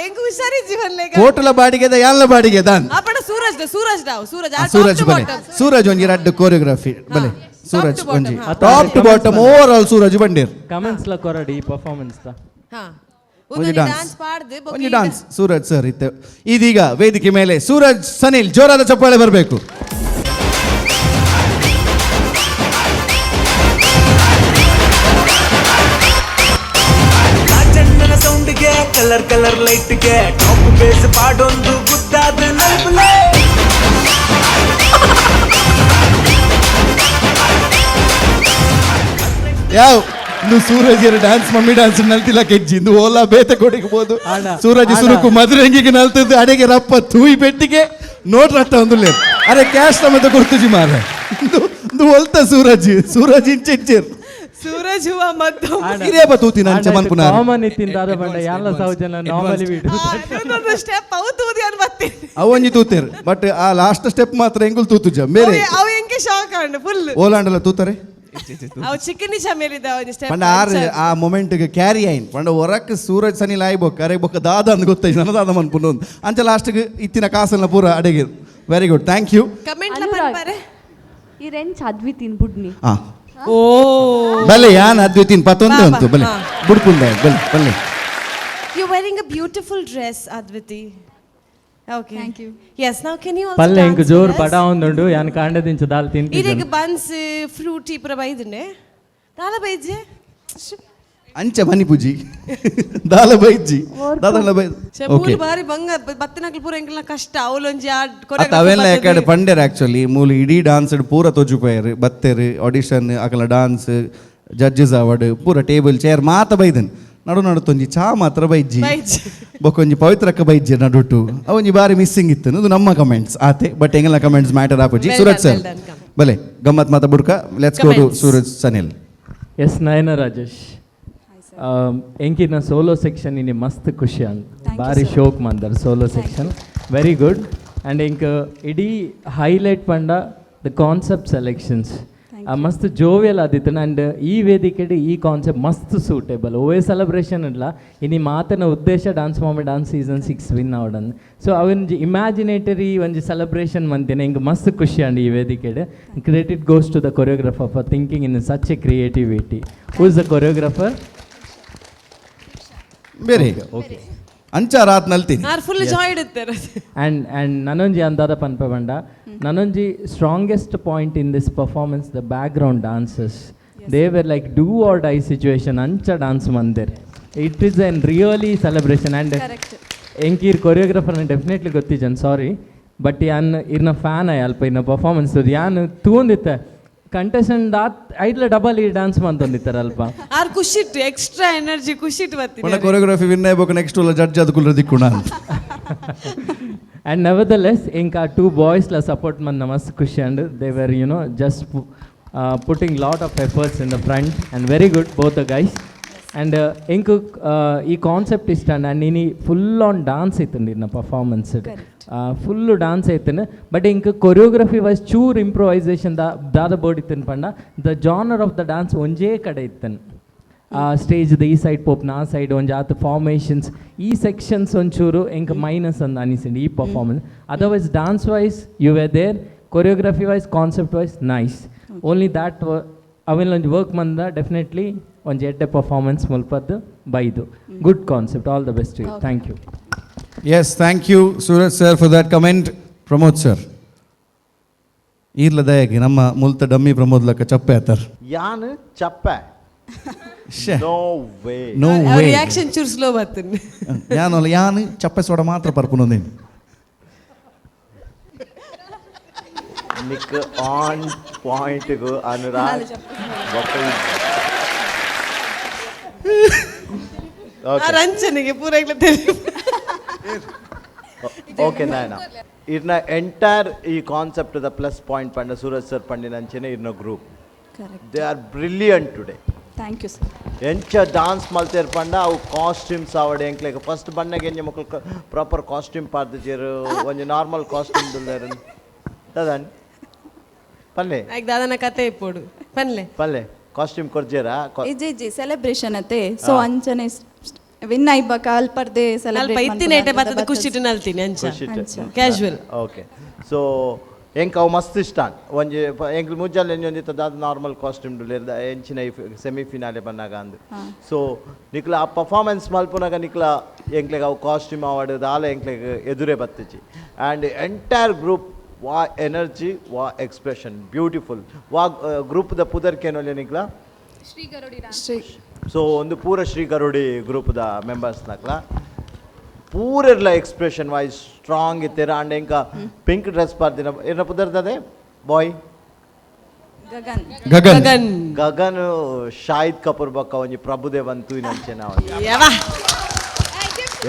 S3: ಹೆಂಗ್ ಹುಷಾರಿಜ್ಜಿ ಬರ್ಲೆ
S2: ಕೋಟಲ ಬಾಡಿಗೆ ಯಾನ್ಲ ಬಾಡಿಗೆ ದಾನ್
S3: ಅಪಣ
S2: ಸೂರಜ್ ಬಲೆ ಸೂರಜ್ ಒಂಜಿ 2 ಕೋರಿಯೋಗ್ರಫಿ ಬಲೆ ಸೂರಜ್ ಒಂಜಿ top to bottom over all Suraj ಬಂಡೀರ್
S6: ಕಮೆಂಟ್ಸ್ ಲ ಕೊರಡಿ ಪರ್ಫಾರ್ಮೆನ್ಸ್ ತ
S2: ಒಂಜಿ ಡಾನ್ಸ್ ಸೂರಜ್ ಸರ್ ಇತ್ತೆ ಇದೀಗ ವೇದಿಕೆ ಮೇಲೆ ಸೂರಜ್ ಸನಿಲ್ ಜೋರಾದ ಚಪ್ಪಾಳೆ ಬರಬೇಕು
S7: ಸೌಂಡ್ಗೆ ಕಲರ್ ಲೈಟ್ಗೆ ಟಾಪ್ ಬೇಸ್ ಪಾಡೊಂದು ಗುದ್ದಾದ ನಲ್ಬಲೆ
S2: ಯಾವ ಇಂದು ಸೂರಜ್ ಡ್ಯಾನ್ಸ್ ಮಮ್ಮಿ ಡ್ಯಾನ್ಸ್ ನಲ್ತಿಲ್ಲ ಕೆಜ್ಜಿ ಇಂದು ಓಲಾ ಬೇತ ಕೊಡಿಗಬಹುದು ಸೂರಜ್ ಸುರುಕು ಮಧುರಂಗಿಗೆ ನಲ್ತದ್ದು ಅಡೆಗೆ ರಪ್ಪ ತೂಯಿ ಪೆಟ್ಟಿಗೆ ನೋಟ್ ರಟ್ಟ ಒಂದು ಅರೆ ಕ್ಯಾಶ್ ಸಮೇತ ಕೊಡ್ತೀಜಿ ಮಾರ ಒಲ್ತ ಸೂರಜ್ ಇಂಚೆಂಚೇರ್
S3: ಸೂರಜ್ ಹೂವ ಮತ್ತು
S2: ಇರೇ ಬತ್ತೂತಿನ ಅಂಚ ಮನ್ಪುನಾರ
S6: ಕಾಮನ್ ಇತ್ತಿಂದಾದ ಬಂಡ ಎಲ್ಲ ಸೌಜನ್ಯ ನಾರ್ಮಲಿ ಬಿಡು
S3: ಸ್ಟೆಪ್ ಅವು ತೂದಿ ಅಂತ ಬರ್ತೀನಿ
S2: ಅವೊಂಜಿ ತೂತೇರ್ ಬಟ್ ಆ ಲಾಸ್ಟ್ ಸ್ಟೆಪ್ ಮಾತ್ರ ಎಂಗುಲ್ ತೂತುಜ ಮೇರೆ
S3: ಅವು ಹೆಂಗೆ ಶಾಕ್ ಅಂಡ್ ಫುಲ್
S2: ಓಲಾಂಡಲ ತೂತಾರೆ
S3: ಅವು ಚಿಕ್ಕನಿಚ ಮೇಲಿದ್ದ ಒಂದು ಸ್ಟೆಪ್
S2: ಪಂಡ ಆ ಮೊಮೆಂಟ್ಗೆ ಕ್ಯಾರಿ ಆಯ್ನ್ ಪಂಡ ಹೊರಕ್ ಸೂರಜ್ ಸನಿ ಲಾಯ್ಬೋಕ್ ಅರೆ ಬೊಕ್ಕ ದಾದ ಅಂತ ಗೊತ್ತಾಯ್ತು ನನ್ನ ದಾದ ಮನ್ಪುಂಡು ಅಂಚ ಲಾಸ್ಟ್ಗೆ ಇತ್ತಿನ ಕಾಸಲ್ಲ ಪೂರ ಅಡೆಗೆ very good thank you
S3: comment
S5: Anurag. ಈ ರೆಂಚ್ ಅದ್ವಿತಿನ್ ಬುಡ್ನಿ
S2: ಹಾ
S3: ಓ
S2: ಬಲೆ ಯಾನ್ ಅದ್ವಿತಿನ್ ಪತ್ತೊಂದು ಅಂತು ಬಲೆ ಬುಡ್ಕುಂಡೆ ಬಲೆ ಬಲೆ
S3: you wearing a beautiful dress Adviti okay
S5: Thank you.
S3: yes now can you also
S6: ಪಲ್ಲೆ ಇಂಕ
S3: dance
S6: ಜೋರ್
S3: with us?
S6: ಬಡ ಒಂದುಂಡು ಯಾನ್ ಕಾಂಡದಿಂಚ ದಾಲ್
S3: ಇದೀಗ
S6: ತಿಂತಿದ್ದೆ
S3: ಬನ್ಸ್ ಫ್ರೂಟಿ ಪುರ ಬೈದುಂಡೆ ದಾಲ ಬೈಜೆ
S2: ಅಂಚ ಮನಿ ಪೂಜಿ ದಾಲ ಬೈಜಿ ದಾದಲ ಬೈ ಓಕೆ
S3: ಮೂಲು ಬಾರಿ ಬಂಗ ಬತ್ತಿನಕ್ಲು ಪೂರ ಎಂಕಲ್ನ ಕಷ್ಟ ಅವಲೊಂಜಿ
S2: ಅತ್ತ ಅವೆಲ್ಲ ಯಾಕಡೆ ಪಂಡೆರ್ ಆಕ್ಚುಲಿ ಮೂಲು ಇಡೀ ಡಾನ್ಸ್ ಪೂರ ತೊಜುಪಯರ್ ಬತ್ತೆರ್ ಆಡಿಷನ್ ಅಕಲ ಡಾನ್ಸ್ ಜಡ್ಜಸ್ ಅವಾರ್ಡ್ ಪೂರ ಟೇಬಲ್ ಚೇರ್ ಮಾತ ಬೈದನ್ ನಡು ತೊಂಜಿ ಚಾ ಮಾತ್ರ ಬೈಜಿ
S3: ಬೈಜಿ.
S2: ಬೊಕೊಂಜಿ ಪವಿತ್ರಕ್ಕ ಬೈಜಿ ನಡುಟು ಅವೊಂಜಿ ಬಾರಿ ಮಿಸ್ಸಿಂಗ್ ಇತ್ತು ಇದು ನಮ್ಮ ಕಮೆಂಟ್ಸ್ ಆತೆ ಬಟ್ ಎಂಗೆಲ್ಲ ಕಮೆಂಟ್ಸ್ ಮ್ಯಾಟರ್ ಆಪುಜಿ
S3: Well
S2: Suraj
S3: done,
S2: sir
S3: well done,
S2: ಬಲೆ ಗಮ್ಮತ್ ಮಾತ ಬುಡ್ಕ let's go to
S3: Comments.
S2: Suraj Sanil
S6: yes Nayana Rajesh ಎಂಕಿನ ಸೋಲೋ ಸೆಕ್ಷನ್ ಇನಿ ಮಸ್ತ್ ಖುಷಿ ಅಂತ ಭಾರಿ ಶೋಕ್ ಮಂದರ್ solo section very good and ಇಂಕ ಇಡೀ ಹೈಲೈಟ್ ಪಂಡ ದ ಕಾನ್ಸೆಪ್ಟ್ ಸೆಲೆಕ್ಷನ್ಸ್ ಮಸ್ತ್ ಜೋವಿಯಲ್ ಆದಿತ್ತನ ಆ್ಯಂಡ್ ಈ ವೇದಿಕೆಡೆ ಈ ಕಾನ್ಸೆಪ್ಟ್ ಮಸ್ತ್ ಸೂಟೇಬಲ್ ಓವೇ ಸೆಲೆಬ್ರೇಷನ್ ಇಲ್ಲ ಇನಿ ಮಾತನ ಉದ್ದೇಶ ಡಾನ್ಸ್ ಮಾಮಿ ಡಾನ್ಸ್ ಸೀಸನ್ 6 ವಿನ್ ಅವಡನ್ ಸೊ ಅವೊಂಜಿ ಇಮ್ಯಾಜಿನೇಟರಿ ಒಂಜಿ ಸೆಲೆಬ್ರೇಷನ್ ಮಂತೇನೆ ಹಿಂಗೆ ಮಸ್ತ್ ಖುಷಿ ಅಂಡ್ ಈ ವೇದಿಕೆಡೆ credit goes to the choreographer for thinking in such a creativity who is the choreographer
S2: ಬೇರೆ ಓಕೆ ಅಂಚ ರಾತ್ ನಲ್ತೀನಿ
S3: ಆರ್ ಫುಲ್ ಜಾಯ್ ಇಡುತ್ತಾರೆ
S6: ಆ್ಯಂಡ್ ನನೊಂಜಿ ಅಂದಾದ ಪನ್ಪ ಬಂಡ ನನೊಂಜಿ strongest point in this performance the background dances they were like do or die situation ಅಂಚ dance Mandir it is an really celebration and ಎಂಕೀರ್ ಕೊರಿಯೋಗ್ರಾಫರ್ನ ಡೆಫಿನೆಟ್ಲಿ ಗೊತ್ತಿಜನ್ ಸಾರಿ ಬಟ್ ಯಾನ್ ಇರ್ನ ಫ್ಯಾನ್ ಆಯ್ ಅಲ್ಪ ಇನ್ನ ಪರ್ಫಾರ್ಮೆನ್ಸ್ ಯಾನ್ ತೂಂದಿತ್ತೆ ಕಂಟೆಸ್ಟೆಂಟ್ ಐಡ್ಲ ಡಬಲ್ ಈ ಡಾನ್ಸ್ ಮಂತೊಂದಿತ್ತಾರೆ ಅಲ್ಪ
S3: ಆರ್ ಖುಷಿಟ್ಟು ಎಕ್ಸ್ಟ್ರಾ ಎನರ್ಜಿ ಖುಷಿಟ್ಟು
S2: ಪಂಡ
S3: ಬರ್ತೀನಿ
S2: ಕೊರಿಯೋಗ್ರಫಿ ವಿನ್ ಆಯ್ಬೇಕು ನೆಕ್ಸ್ಟ್ ಉಲ್ಲ ಜಡ್ಜ್ ಅದಕ್ಕುಲ್ಲ ದಿಕ್ಕುಣ ಅಂತ
S6: And nevertheless, inka two boys la support man namas kushi and they were just putting lot of efforts in the front and very good both the guys. And inku ee concept is stand and ini full on dance ittundi na performance. Full dance itune but inka choreography wise chur improvisation da board itun panda the genre of the dance onje kade ittun. Stage ಈ side ಪೋಪ್ನ ಆ side ಒಂದು ಆತ formations ಈ sections ಒಂಚೂರು ಎಂಕ minus ಅಂತ ಅನಿಸಿಂಡು ಈ performance otherwise dance wise you way their choreography wise concept wise nice only that ಅವೆಲ್ಲ ಒಂದು ವರ್ಕ್ ಮಂದ ಡೆಫಿನೆಟ್ಲಿ ಒಂದು ಎಡ್ಡೆ ಪರ್ಫಾರ್ಮೆನ್ಸ್ ಮುಲ್ಪದ್ದು ಬೈದು good concept all the best you thank you
S2: yes thank you Suraj sir for that comment Pramod sir ಈರ್ಲ ದಯಾಗಿ ನಮ್ಮ ಮುಲ್ತ ಡಮ್ಮಿ ಪ್ರಮೋದ್ ಲಕ್ಕ ಚಪ್ಪೆ ಆತಾರ
S8: ಯಾನ್ ಚಪ್ಪೆ no way
S2: no way
S3: reaction ಚೂರು ಸ್ಲೋ ಬರ್ತೀನಿ
S2: ಯಾನಲ್ಲ ಯಾನ್ ಚಪ್ಪೆ ಸೋಡ ಮಾತ್ರ ಪರ್ಪುನೊಂದೇನು
S8: ನಿಕ್ ಆನ್ ಪಾಯಿಂಟ್ ಗು ಅನುರಾಗ್
S3: ಆ ರಂಚನೆಗೆ ಪೂರೈಗ್ಲ ತಿಳಿದು
S8: ಓಕೆ ನಾಯನ ಇರ್ನ ಎಂಟೈರ್ ಈ ಕಾನ್ಸೆಪ್ಟ್ ದ ಪ್ಲಸ್ ಪಾಯಿಂಟ್ ಪಂಡ ಸೂರಜ್ ಸರ್ ಪಂಡಿನಂಚೆನೆ ಇರ್ನ group they are brilliant today
S5: thank you sir
S8: ಎಂಚ ಡಾನ್ಸ್ ಮಲ್ತೇರ್ ಪಂಡ ಅವು ಕಾಸ್ಟ್ಯೂಮ್ಸ್ ಆವಡೆ ಎಂಕ್ಲೆಗ್ ಫಸ್ಟ್ ಬಣ್ಣಗೆ ಎಂಜ ಮಕ್ಕಳು ಪ್ರಾಪರ್ ಕಾಸ್ಟ್ಯೂಮ್ ಪಾರ್ದಿಜೇರು ಒಂಜಿ ನಾರ್ಮಲ್ ಕಾಸ್ಟ್ಯೂಮ್ ದುಲ್ಲೇರು ತದನ್ ಪಲ್ಲೆ
S3: ದಾದನ ಕತೆ ಇಪ್ಪೋಡು ಪನ್ಲೆ
S8: ಪಲ್ಲೆ ಕಾಸ್ಟ್ಯೂಮ್ ಕೊರ್ಜೇರಾ
S9: ಇಜ್ಜಿ ಸೆಲೆಬ್ರೇಷನ್ ಅತ್ತೆ ಸೊ ಅಂಚನೆ ವಿನ್ ಐಬಕ ಅಲ್ಪರ್ದೆ
S3: ಅಲ್ಪ
S9: ಸೆಲೆಬ್ರೇಟ್
S3: ಇತ್ತಿನೇಟೆ ಬತ್ತದ ಖುಷಿಟ್ಟು ನಲ್ತೀನಿ ಅಂಚ ಕ್ಯಾಶುವಲ್
S8: ಓಕೆ ಸೊ ಎಂಕ್ ಅವು ಮಸ್ತ್ ಇಷ್ಟ ಒಂಜಿ ಎಂಕ್ ಮುಜ್ಜಲ್ ಎಂಜೊಂದಿತ್ತ ದಾದ ನಾರ್ಮಲ್ ಕಾಸ್ಟ್ಯೂಮ್ ಡುಲೇರ್ದ ಎಂಚಿನ ಸೆಮಿಫಿನಾಲೆ ಬನ್ನಾಗ ಅಂದು ಸೊ ನಿಕ್ಲ ಆ ಪರ್ಫಾರ್ಮೆನ್ಸ್ ಮಲ್ಪುನಾಗ ನಿಕ್ಲ ಎಂಕ್ಲೆಗ್ ಅವು ಕಾಸ್ಟ್ಯೂಮ್ ಅವಾರ್ಡ್ ದಾಲ ಎಂಕ್ಲೆಗ್ ಎದುರೇ ಬತ್ತಿಜಿ and entire group wow energy wow expression beautiful wow group ದ ಪುದರ್ಕೇನೊಲೆ ನಿಕ್ಲ ಸೊ ಒಂದು ಪೂರ ಶ್ರೀ ಗರುಡಿ ಗ್ರೂಪ್ ದ ಮೆಂಬರ್ಸ್ ನಕ್ಲ ಪೂರೆಲ್ಲ ಎಕ್ಸ್ಪ್ರೆಷನ್ ವೈಸ್ ಸ್ಟ್ರಾಂಗ್ ಇತ್ತೆರ ಅಂಡ್ ಎಂಕ ಪಿಂಕ್ ಡ್ರೆಸ್ ಪಾರ್ದಿನ ಏನ ಪುದರ್ದದೆ ಬಾಯ್
S9: ಗಗನ್
S2: ಗಗನ್
S8: ಗಗನ್ ಶಾಹಿದ್ ಕಪೂರ್ ಬಕ್ಕ ಒಂಜಿ ಪ್ರಭುದೇವ್ ಅಂತೂ ನಂಚೆನ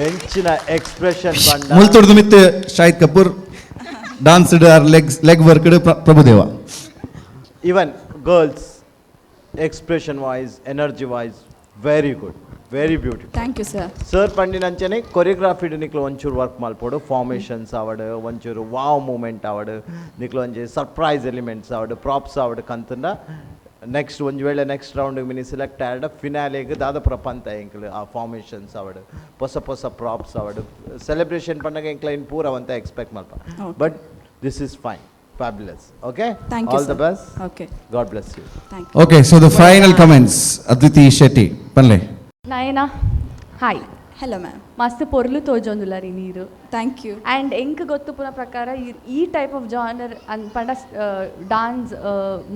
S8: ಎಂಚಿನ ಎಕ್ಸ್ಪ್ರೆಷನ್ ಬಂಡ
S2: ಮುಲ್ತುಡ್ದು ಮಿತ್ Shahid Kapoor dance leg work Prabhudeva
S8: even girls, expression wise, energy wise, very good, very beautiful.
S9: Thank you sir.
S8: Sir ಪಂಡಿನಂಚನೆ ಕೊರಿಯೋಗ್ರಾಫಿ ನಿಕ್ಲು ಒಂಚೂರು ವರ್ಕ್ ಮಲ್ಪೋಡು, ಫಾರ್ಮೇಷನ್ಸ್ ಆವಡು ಒಂಚೂರು ವಾವ್ ಮೂಮೆಂಟ್ ಆವಡು ನಿಕ್ಲು ಒಂಜಿ ಸರ್ಪ್ರೈಸ್ ಎಲಿಮೆಂಟ್ಸ್ ಆವಡು ಪ್ರಾಪ್ಸ್ ಆವಡು ಕಂತಂಡ ನೆಕ್ಸ್ಟ್ ಒಂದು ವೇಳೆ ನೆಕ್ಸ್ಟ್ ರೌಂಡ್ ಮಿನಿ ಸೆಲೆಕ್ಟ್ ಆಡ ಫಿನಾಲೆಗೆ ದಾದ ಪ್ರಪಂಚ ಎಂಕ್ಲು ಆ ಫಾರ್ಮೇಷನ್ಸ್ ಆವಡು ಹೊಸ ಪ್ರಾಪ್ಸ್ ಆವಡು ಸೆಲೆಬ್ರೇಷನ್ ಪಂಡಾಗ ಎಂಕ್ಲ ಇನ್ ಪೂರವಂತ ಎಕ್ಸ್ಪೆಕ್ಟ್ ಮಲ್ಪ. But this is fine, fabulous. Okay,
S9: Thank you,
S8: all the
S9: sir.
S8: Best.
S9: Okay.
S8: God bless you.
S9: Thank you.
S2: Okay, so the final comments Adviti Shetty ಪನ್ಲೆ.
S5: Nayana hi,
S9: hello ma'am.
S5: ಮಸ್ತ್ ಪೊರ್ಲು ತೋಜೊಂದುಲ್ಲ ರೀ ನೀರು.
S9: Thank you.
S5: ಆ್ಯಂಡ್ ಎಂಕ್ ಗೊತ್ತು ಪುನಃ ಪ್ರಕಾರ ಈ ಟೈಪ್ ಆಫ್ ಜಾನರ್ ಪಂಡ ಡಾನ್ಸ್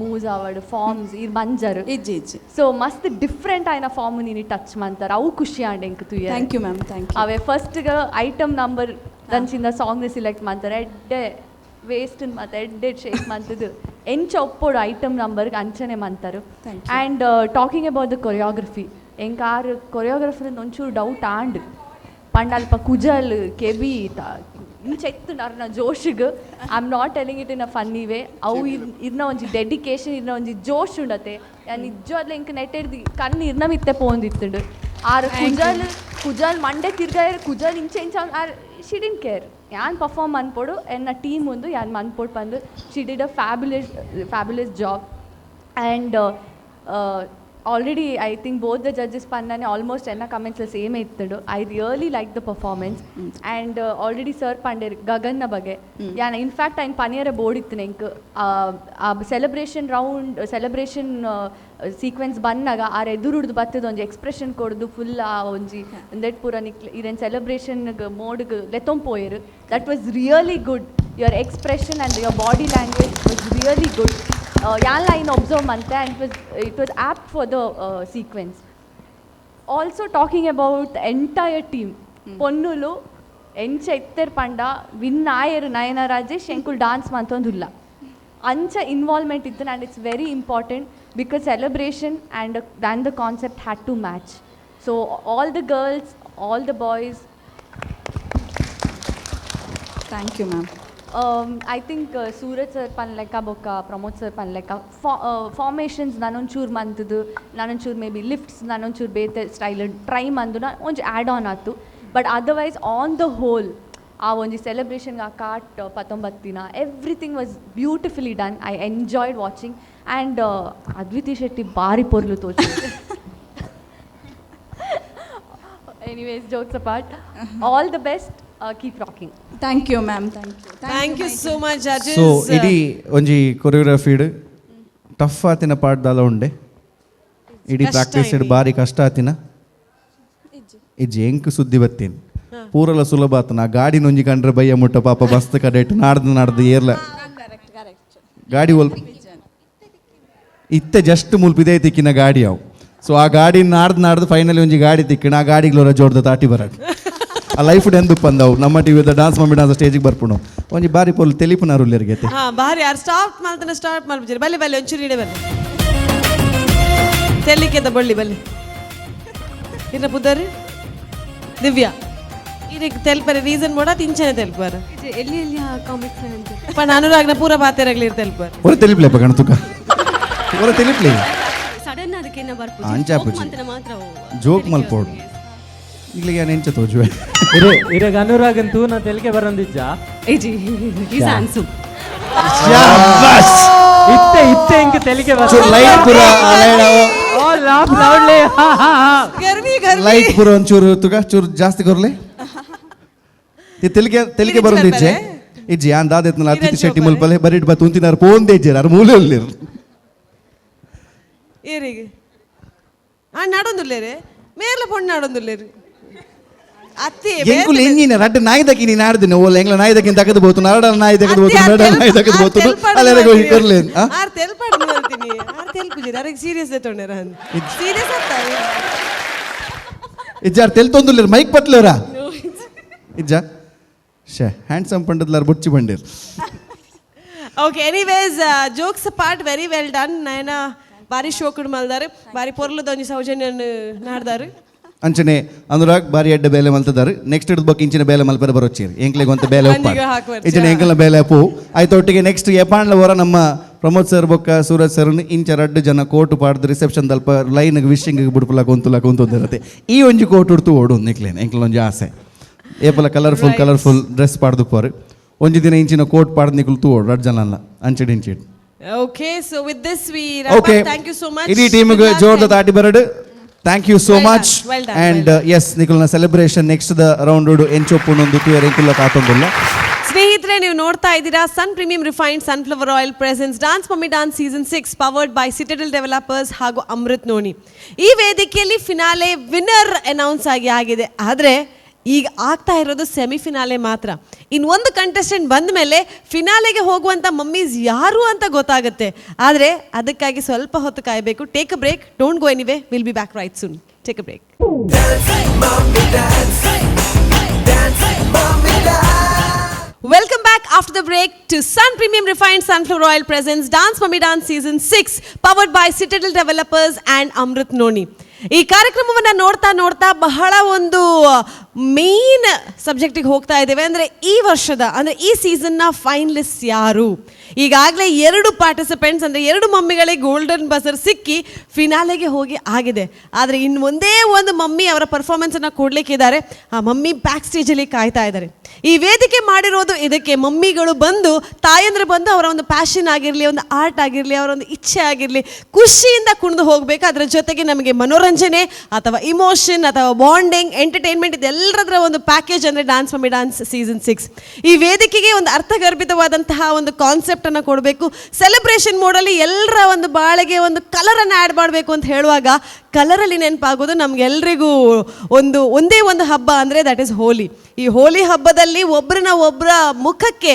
S5: ಮೂವ್ಸ್ ಆವಡ್ ಫಾರ್ಮ್ಸ್ ಈ ಮಂಜರ್
S9: ಇಜ್ಜಿ ಇಜ್ಜಿ.
S5: ಸೊ ಮಸ್ತ್ ಡಿಫ್ರೆಂಟ್ ಆಯ್ನ ಫಾರ್ಮ್ ನೀನು ಟಚ್ ಮಾಡ್ತಾರೆ, ಅವು ಖುಷಿ ಆಂಡ್ ಎಂಕ್ ತುಯ್ಯ.
S9: Thank you ma'am. Thank you.
S5: ಅವೇ ಫಸ್ಟ್ಗೆ ಐಟಮ್ ನಂಬರ್ ದಂಚಿಂದ ಸಾಂಗ್ನ ಸಿಲೆಕ್ಟ್ ಮಾಡ್ತಾರೆ, ಎಡ್ಡೆ ವೇಸ್ಟ್ ಮತ್ತು ಎಡ್ಡೆ ಶೇಕ್ ಮಾಡ್ತಿದ್ದು ಎಂಚ ಒಪ್ಪೋಡು ಐಟಮ್ ನಂಬರ್ಗೆ ಅಂಚನೆ ಮಾಡ್ತಾರೆ.
S9: Thank
S5: and talking about the choreography, ಎಂಕ್ ಆರು ಕೊರಿಯೋಗ್ರಫರ್ ಒಂಚೂರು ಡೌಟ್ ಆಂಡ್ ಪಂಡ ಅಲ್ಪ ಕುಜಲ್ ಕೆಬಿ ಇಂಚ ಎತ್ತು ನರ್ನ ಜೋಶಿಗೆ I am not telling it in a funny way. ಅವು ಇರ್ನ ಒಂಜಿ ಡೆಡಿಕೇಶನ್, ಇರ್ನ ಒಂಜಿ ಜೋಶ್ ಉಂಡತೆ. ನಿಜವಾಗ್ಲೂ ಎಂಕ್ ನೆಟ್ ಹಿಡ್ದು ಕಣ್ಣು ಇರ್ನ ಮಿತ್ತೆ ಪೋಂದಿತ್ತುಂಡು. ಆರು ಕುಜಲ್ ಮಂಡೆ ತಿರ್ಗಾಯ ಕುಜಲ್ ಇಂಚ ಆರ್ ಶಿ ಡಿಂಟ್ ಕೇರ್. ಯಾನ್ ಪರ್ಫಾರ್ಮ್ ಅನ್ಪೋಡು ಎನ್ನ ಟೀಮ್ ಮುಂದು ಯಾನ್ ಮನ್ಪೋಡು ಬಂದು she did a fabulous job. And already I think both the judges ಪನ್ನನೆ ಆಲ್ಮೋಸ್ಟ್ ಎನ್ನ ಕಮೆಂಟ್ಸ್ ಸೇಮ್ ಇತ್ತುಂಡು. I really like the performance. And already sir ಪಂಡೇರ್ ಗಗನ್ನ ಬಗ್ಗೆ ಯಾನ್ ಇನ್ಫ್ಯಾಕ್ಟ್ ಐನ್ ಪನಿಯರ ಬೋರ್ಡ್ ಇತ್ತು ಎಂಕ್ ಆ ಸೆಲೆಬ್ರೇಷನ್ ಸೀಕ್ವೆನ್ಸ್ ಬಂದಾಗ ಆರ್ ಎದುರುಡ್ದು ಬತ್ತದ ಒಂಜಿ ಎಕ್ಸ್ಪ್ರೆಷನ್ ಕೊಡ್ದು ಫುಲ್ ಆ ಒಂಜಿ ಒಂದೆಟ್ ಪೂರ ಇರೇನು ಸೆಲೆಬ್ರೇಷನ್ಗೆ ಮೋಡ್ಗೆ ಲೆತ್ತೊಂಪೋಯರು. That was really good. Your expression and your body language was really good. ಯಾನ್ ಲೈನ್ ಒಬ್ಸರ್ವ್ ಮಂತೆ and it was apt for the sequence. Also talking about entire team, ಪೊನ್ನುಲು ಎಂಚ ಎತ್ತರ್ ಪಂಡ ವಿನ್ ಆಯರು ನಯನ ರಾಜೇಶ್ ಎಂಕುಲ್ ಡಾನ್ಸ್ ಮಂತೊಂದುಲ್ಲ ಅಂಚ ಇನ್ವಾಲ್ವ್ಮೆಂಟ್ ಇತ್ತು. And it's very important because celebration and the concept had to match. So all the girls, all the boys,
S9: thank you ma'am.
S5: I think Suraj sir ಪನ್ಲೆಕ್ಕ ಬೊಕ್ಕ ಪ್ರಮೋದ್ ಸರ್ ಪನ್ಲೆಕ್ಕ ಫಾರ್ಮೇಷನ್ಸ್ ನಾನೊಂಚೂರು ಮಂತದ್ದು, ನಾನೊಂಚೂರು ಮೇ ಬಿ ಲಿಫ್ಟ್ಸ್ ನಾನೊಂಚೂರು ಬೇತೆ style try ಮಂದು ಒಂಚೂರು ಆ್ಯಡ್ ಆನ್ ಆಯ್ತು. But otherwise on the whole ಆ ಒಂಜಿ ಸೆಲೆಬ್ರೇಷನ್ಗೆ ಆ ಕಾಟ್ 19 ದಿನ everything was beautifully done. I enjoyed watching. And Adviti Shetty ಭಾರಿ ಪೊರ್ಲು ತೋಚು. Anyways jokes apart, all the best, keep rocking.
S9: Thank you ma'am. Thank you.
S3: Thank you so much judges.
S2: So ಇಡೀ ಒಂಜಿ ಕೊರಿಯೋಗ್ರಫಿಡ್ ಟಫ್ ಆತಿನ ಪಾಠದಾಲ ಉಂಡೆ, ಇಡೀ ಪ್ರಾಕ್ಟೀಸ್ ಭಾರಿ ಕಷ್ಟ ಆತಿನ ಇಜ್ಜಿ ಎಂಕ್ ಸುದ್ದಿ ಬತ್ತೇನು ಪೂರಲ ಸುಲಭ ಆತನ. ಗಾಡಿ ನೊಂಜಿ ಕಂಡ್ರೆ ಬಯ್ಯ ಮುಟ್ಟ ಪಾಪ ಬಸ್ತ್ ಕಡೆಟ್ ನಾಡ್ದು ಏರ್ಲ ಗಾಡಿ ಒಲ್ಪ ಇತ್ತೆ ಜಸ್ಟ್ ಮುಲ್ಪಿದೆ ತಿಕ್ಕಿನ ಗಾಡಿ ಅವು. ಸೊ ಆ ಗಾಡಿ ನಾಡ್ದು ಫೈನಲಿ ಒಂಜಿ ಗಾಡಿ ತಿಕ್ಕಿನ ಆ ಗಾಡಿಗ್ಲೋರ ಜೋಡ್ದ ತಾಟಿ ಬರಕ್ ಆ ಲೈಫ್ ಎಂದು ಪಂದವು ನಮ್ಮ ಟಿವಿದ ಡಾನ್ಸ್ ಮಾಡಿ ಡಾನ್ಸ್ ಸ್ಟೇಜಿಗೆ ಬರ್ಪುಣು ಒಂಜಿ ಬಾರಿ ಪೊಲ್ ತೆಲಿಪುನಾರು ಉಲ್ಲೇರ್ಗೈತೆ.
S3: ಹಾ ಬಾರಿ ಯಾರು ಸ್ಟಾರ್ಟ್ ಮಾಡ್ಬಿಡ್ರಿ. ಬಲ್ಲಿ ಒಂಚೂರು ಇಡೆ ಬಲ್ಲಿ ತೆಲಿಕೆದ ಬಳ್ಳಿ ಬಲ್ಲಿ ಇನ್ನ ಪುದರಿ ದಿವ್ಯಾ ಇದಕ್ಕೆ ತೆಲ್ಪರೆ ರೀಸನ್ ಕೂಡ ತಿಂಚನೆ ತೆಲ್ಪಾರ
S5: ಎಲ್ಲಿ ಎಲ್ಲಿ ಕಾಮಿಕ್ಸ್
S3: ಪಣ ಅನುರಾಗ್ನ ಪೂರ ಬಾತೆರಗ್ಲಿ ತೆಲ್ಪಾರ
S2: ಒರ ತೆಲಿಪ್ಲೇಪ ಕಣತುಕ ಒರ ತೆಲಿಪ್ಲೇ
S5: ಸಡನ್ ಅದಕ್ಕೆ
S2: ಅಂಚಾಪುಜಿ ಜೋಕ್ ಮಲ್ಪೋಡು ಇಲ್ಲಿಗೆ ನಾನು ಎಂಚ ತೋಜುವೆ
S6: ಇರಗ ಅನುರಾಗಂತೂ ನಾ ತೆಲಿಕೆ ಬರಂದಿಜ್ಜ ಇತ್ತೆ ಇಂಕ ತೆಲಿಕೆ
S2: ಲೈಟ್ ಪುರ ಲೈಟ್ ಪುರ ಒಂಚೂರು ತುಗ ಚೂರು ಜಾಸ್ತಿ ಕೊರ್ಲೆ ತೆಲಿಕೆ ಬರೋದಿಜ್ಜೆ ಇಜ್ಜಿ ಆನ್ ದಾದೆತ್ನಲ್ಲ ಅತಿಥಿ ಶೆಟ್ಟಿ ಮುಲ್ಪಲೆ ಬರಿಟ್ ಬತ್ ಉಂತಿನಾರು ಪೋಂದೆ ಇಜ್ಜೆ ಅರ್ ಮೂಲೆ ಉಳ್ಳಿರು
S3: ಏರಿಗೆ ಆ ನಾಡೊಂದುಲ್ಲೇರೆ ಮೇರ್ಲ ಪೊಣ್ಣು ನಾಡೊಂದುಲ್ಲೇರು ಅತ್ತಿ
S2: ಎಂಕುಲ್ ಎಂಜಿನ ರಡ್ಡ ನಾಯಿ ದಕ್ಕಿ ನೀನು ಆಡ್ದಿನ ಓಲ್ಲ ಎಂಗ್ಲ ನಾಯಿ ದಕ್ಕಿ ತಗದು ಬೋತು ನರಡ ನಾಯಿ ತಗದು ಬೋತು ನರಡ ನಾಯಿ ತಗದು ಬೋತು ಅಲ್ಲೆಲ್ಲ ಹೋಗಿ ಕೊರ್ಲೆ
S3: ಆರ್ ತೆಲ್ಪಾಡು ಅಂತೀನಿ ಆರ್ ತೆಲ್ಪುಜಿರ ಅರಗೆ ಸೀರಿಯಸ್ ತೊಂಡೆರ ಸೀರಿಯಸ್ ಆಗ್ತಾರೆ
S2: ಇಜ್ಜಾರ್ ತೆಲ್ ತೊಂದುಲ್ಲೇರು ಮೈಕ್ ಪತ್ಲೇರ ಇಜ್ಜ ಶೇ ಹ್ಯಾಂಡ್ಸಮ್ ಪಂಡದ್ಲಾರ್ ಬುಚ್ಚಿ ಬಂಡೇರ್.
S3: Okay anyways jokes part very well done. Nayana ಬಾರಿ ಶೋಕುಡ್ ಮಲ್ದಾರು ಬಾರಿ ಪೊರ್ಲದ ಒಂಜಿ ಸೌಜನ್ಯ ನಾಡ್ದಾರು
S2: ಅಂಚನೆ ಅನುರಾಗ್ ಬಾರಿ ಎಡ್ಡ ಬೇಲೆ ಮಲ್ತದಾರು. ನೆಕ್ಸ್ಟ್ ಹಿಡಿದು ಬಕ್ ಇಂಚಿನ ಬೇಲೆ ಮಲ್ಪರೆ ಬರೋಚೇರಿ ಎಂಕ್ಲೆಗೆ ಒಂತ ಬೇಲೆ ಉಪ್ಪ ಇಂಚಿನ ಎಂಕಲ್ನ ಬೇಲೆ ಅಪ್ಪು ಆಯ್ತು. ಒಟ್ಟಿಗೆ ನೆಕ್ಸ್ಟ್ ಎಪಾಂಡ್ಲ ಹೊರ ನಮ್ಮ ಪ್ರಮೋದ್ ಸರ್ ಬೊಕ್ಕ ಸೂರಜ್ ಸರ್ ಇಂಚ 2 ಜನ ಕೋಟ್ ಪಾಡ್ದು ರಿಸೆಪ್ಷನ್ ದಲ್ಪ ಲೈನ್ಗೆ ವಿಶಿಂಗ್ ಬಿಡ್ಪುಲ ಕುಂತುದಿರತ್ತೆ ಈ ಒಂಜಿ ಕೋಟ್ ಉಡ್ತು ಓಡು ನಿಕ್ಲೇನು ಎಂಕ್ಲ ಒಂಜಿ ಆಸೆ ಏಪಲ ಕಲರ್ಫುಲ್ ಡ್ರೆಸ್ ಪಾಡ್ದು ಪೋರು ಒಂಜಿ ದಿನ ಇಂಚಿನ ಕೋಟ್ ಪಾಡ್ದು ನಿಕ್ಲು ತೂ ಓಡು 2 ಜನ ಅಂಚಿಡ್ ಇಂಚಿಡ್.
S3: Okay, so with this we wrap up. Thank you so much.
S2: ಇಡೀ ಟೀಮ್ಗೆ ಜೋರ್ದ ತಾಟಿ ಬರಡು. Thank you so much. And yes ನಿಕಲ್ನ ಸೆಲೆಬ್ರೇಷನ್ ನೆಕ್ಸ್ಟ್ ದ ರೌಂಡ್ ಎಂಚೊಪ್ಪುನೊಂದು ತೂಯರ್ ಎಂಕುಲ್ಲ ಕಾತೊಂದುಲ್ಲ.
S3: ಸ್ನೇಹಿತರೆ, ನೀವು ನೋಡ್ತಾ ಇದ್ದೀರಾ Sun premium refined sunflower oil presents dance for me dance season 6 powered by Citadel developers ಹಾಗೂ ಅಮೃತ್ ನೋನಿ. ಈ ವೇದಿಕೆಯಲ್ಲಿ ಫಿನಾಲೆ ವಿನ್ನರ್ ಅನೌನ್ಸ್ ಆಗಿದೆ. ಆದರೆ ಈಗ ಆಗ್ತಾ ಇರೋದು ಸೆಮಿಫಿನಾಲೆ ಮಾತ್ರ. ಇನ್ನೊಂದು ಕಂಟೆಸ್ಟೆಂಟ್ ಬಂದ ಮೇಲೆ ಫಿನಾಲೆಗೆ ಹೋಗುವಂಥ ಮಮ್ಮೀಸ್ ಯಾರು ಅಂತ ಗೊತ್ತಾಗುತ್ತೆ. ಆದರೆ ಅದಕ್ಕಾಗಿ ಸ್ವಲ್ಪ ಹೊತ್ತು ಕಾಯಬೇಕು. Take a break, don't go anyway, will be back right soon. Take a break. Welcome back after the break to Sun Premium Refined Sunflower Oil presents Dance for Me Dance Season 6 powered by Citadel Developers and Amrit Noni. ಈ ಕಾರ್ಯಕ್ರಮವನ್ನು ನೋಡ್ತಾ ಬಹಳ ಒಂದು main ಸಬ್ಜೆಕ್ಟಿಗೆ ಹೋಗ್ತಾ ಇದ್ದೇವೆ. ಅಂದರೆ ಈ ವರ್ಷದ ಅಂದರೆ ಈ ಸೀಸನ್ನ ಫೈನಲಿಸ್ಟ್ ಯಾರು? ಈಗಾಗಲೇ 2 ಪಾರ್ಟಿಸಿಪೆಂಟ್ಸ್ ಅಂದರೆ 2 ಮಮ್ಮಿಗಳಿಗೆ ಗೋಲ್ಡನ್ ಬಜರ್ ಸಿಕ್ಕಿ ಫಿನಾಲೆಗೆ ಹೋಗಿ ಆಗಿದೆ. ಆದರೆ ಇನ್ನು ಒಂದೇ ಒಂದು ಮಮ್ಮಿ ಅವರ ಪರ್ಫಾರ್ಮೆನ್ಸನ್ನು ಕೊಡಲಿಕ್ಕಿದ್ದಾರೆ. ಆ ಮಮ್ಮಿ ಬ್ಯಾಕ್ ಸ್ಟೇಜಲ್ಲಿ ಕಾಯ್ತಾ ಇದ್ದಾರೆ. ಈ ವೇದಿಕೆ ಮಾಡಿರೋದು ಇದಕ್ಕೆ. ಮಮ್ಮಿಗಳು ಬಂದು, ತಾಯಂದ್ರೆ ಬಂದು ಅವರ ಒಂದು ಪ್ಯಾಷನ್ ಆಗಿರಲಿ, ಒಂದು ಆರ್ಟ್ ಆಗಿರಲಿ, ಅವರ ಒಂದು ಇಚ್ಛೆ ಆಗಿರಲಿ, ಖುಷಿಯಿಂದ ಕುಣಿದು ಹೋಗಬೇಕು. ಅದರ ಜೊತೆಗೆ ನಮಗೆ ಮನೋರಂಜನೆ ಅಥವಾ ಇಮೋಷನ್ ಅಥವಾ ಬಾಂಡಿಂಗ್, ಎಂಟರ್ಟೈನ್ಮೆಂಟ್ ಇದೆಲ್ಲದರ ಒಂದು ಪ್ಯಾಕೇಜ್ ಅಂದರೆ dance for me dance season 6. ಈ ವೇದಿಕೆಗೆ ಒಂದು ಅರ್ಥಗರ್ಭಿತವಾದಂತಹ ಒಂದು ಕಾನ್ಸೆಪ್ಟನ್ನು ಕೊಡಬೇಕು. ಸೆಲೆಬ್ರೇಷನ್ ಮೋಡಲ್ಲಿ ಎಲ್ಲರ ಒಂದು ಬಾಳೆಗೆ ಒಂದು ಕಲರನ್ನು ಆ್ಯಡ್ ಮಾಡಬೇಕು ಅಂತ ಹೇಳುವಾಗ ಕಲರಲ್ಲಿ ನೆನಪಾಗೋದು ನಮಗೆಲ್ಲರಿಗೂ ಒಂದೇ ಒಂದು ಹಬ್ಬ ಅಂದರೆ ದಟ್ ಈಸ್ ಹೋಲಿ. ಈ ಹೋಲಿ ಹಬ್ಬದಲ್ಲಿ ಒಬ್ಬರ ಮುಖಕ್ಕೆ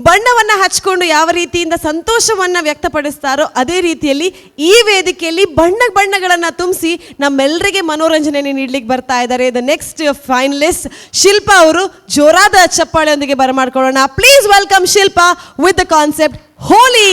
S3: ಬಣ್ಣವನ್ನು ಹಚ್ಕೊಂಡು ಯಾವ ರೀತಿಯಿಂದ ಸಂತೋಷವನ್ನು ವ್ಯಕ್ತಪಡಿಸ್ತಾರೋ ಅದೇ ರೀತಿಯಲ್ಲಿ ಈ ವೇದಿಕೆಯಲ್ಲಿ ಬಣ್ಣಗಳನ್ನು ತುಂಬಿಸಿ ನಮ್ಮೆಲ್ಲರಿಗೆ ಮನೋರಂಜನೆ ನೀಡಲಿಕ್ಕೆ ಬರ್ತಾ ಇದ್ದಾರೆ. ದ ನೆಕ್ಸ್ಟ್ ಫೈನಲಿಸ್ಟ್ ಶಿಲ್ಪಾ ಅವರು. ಜೋರಾದ ಚಪ್ಪಾಳೆಯೊಂದಿಗೆ ಬರಮಾಡ್ಕೊಳ್ಳೋಣ. Please welcome Shilpa with the concept Holi.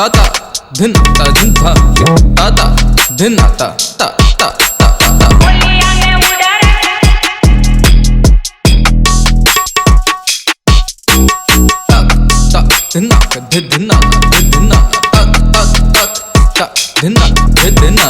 S10: ta dhin ta dhin ta ta dhin ta ta ta ta बोलिया में उड़ा ta dhin na dhin na dhin na ta ta ta ta dhin na dhin na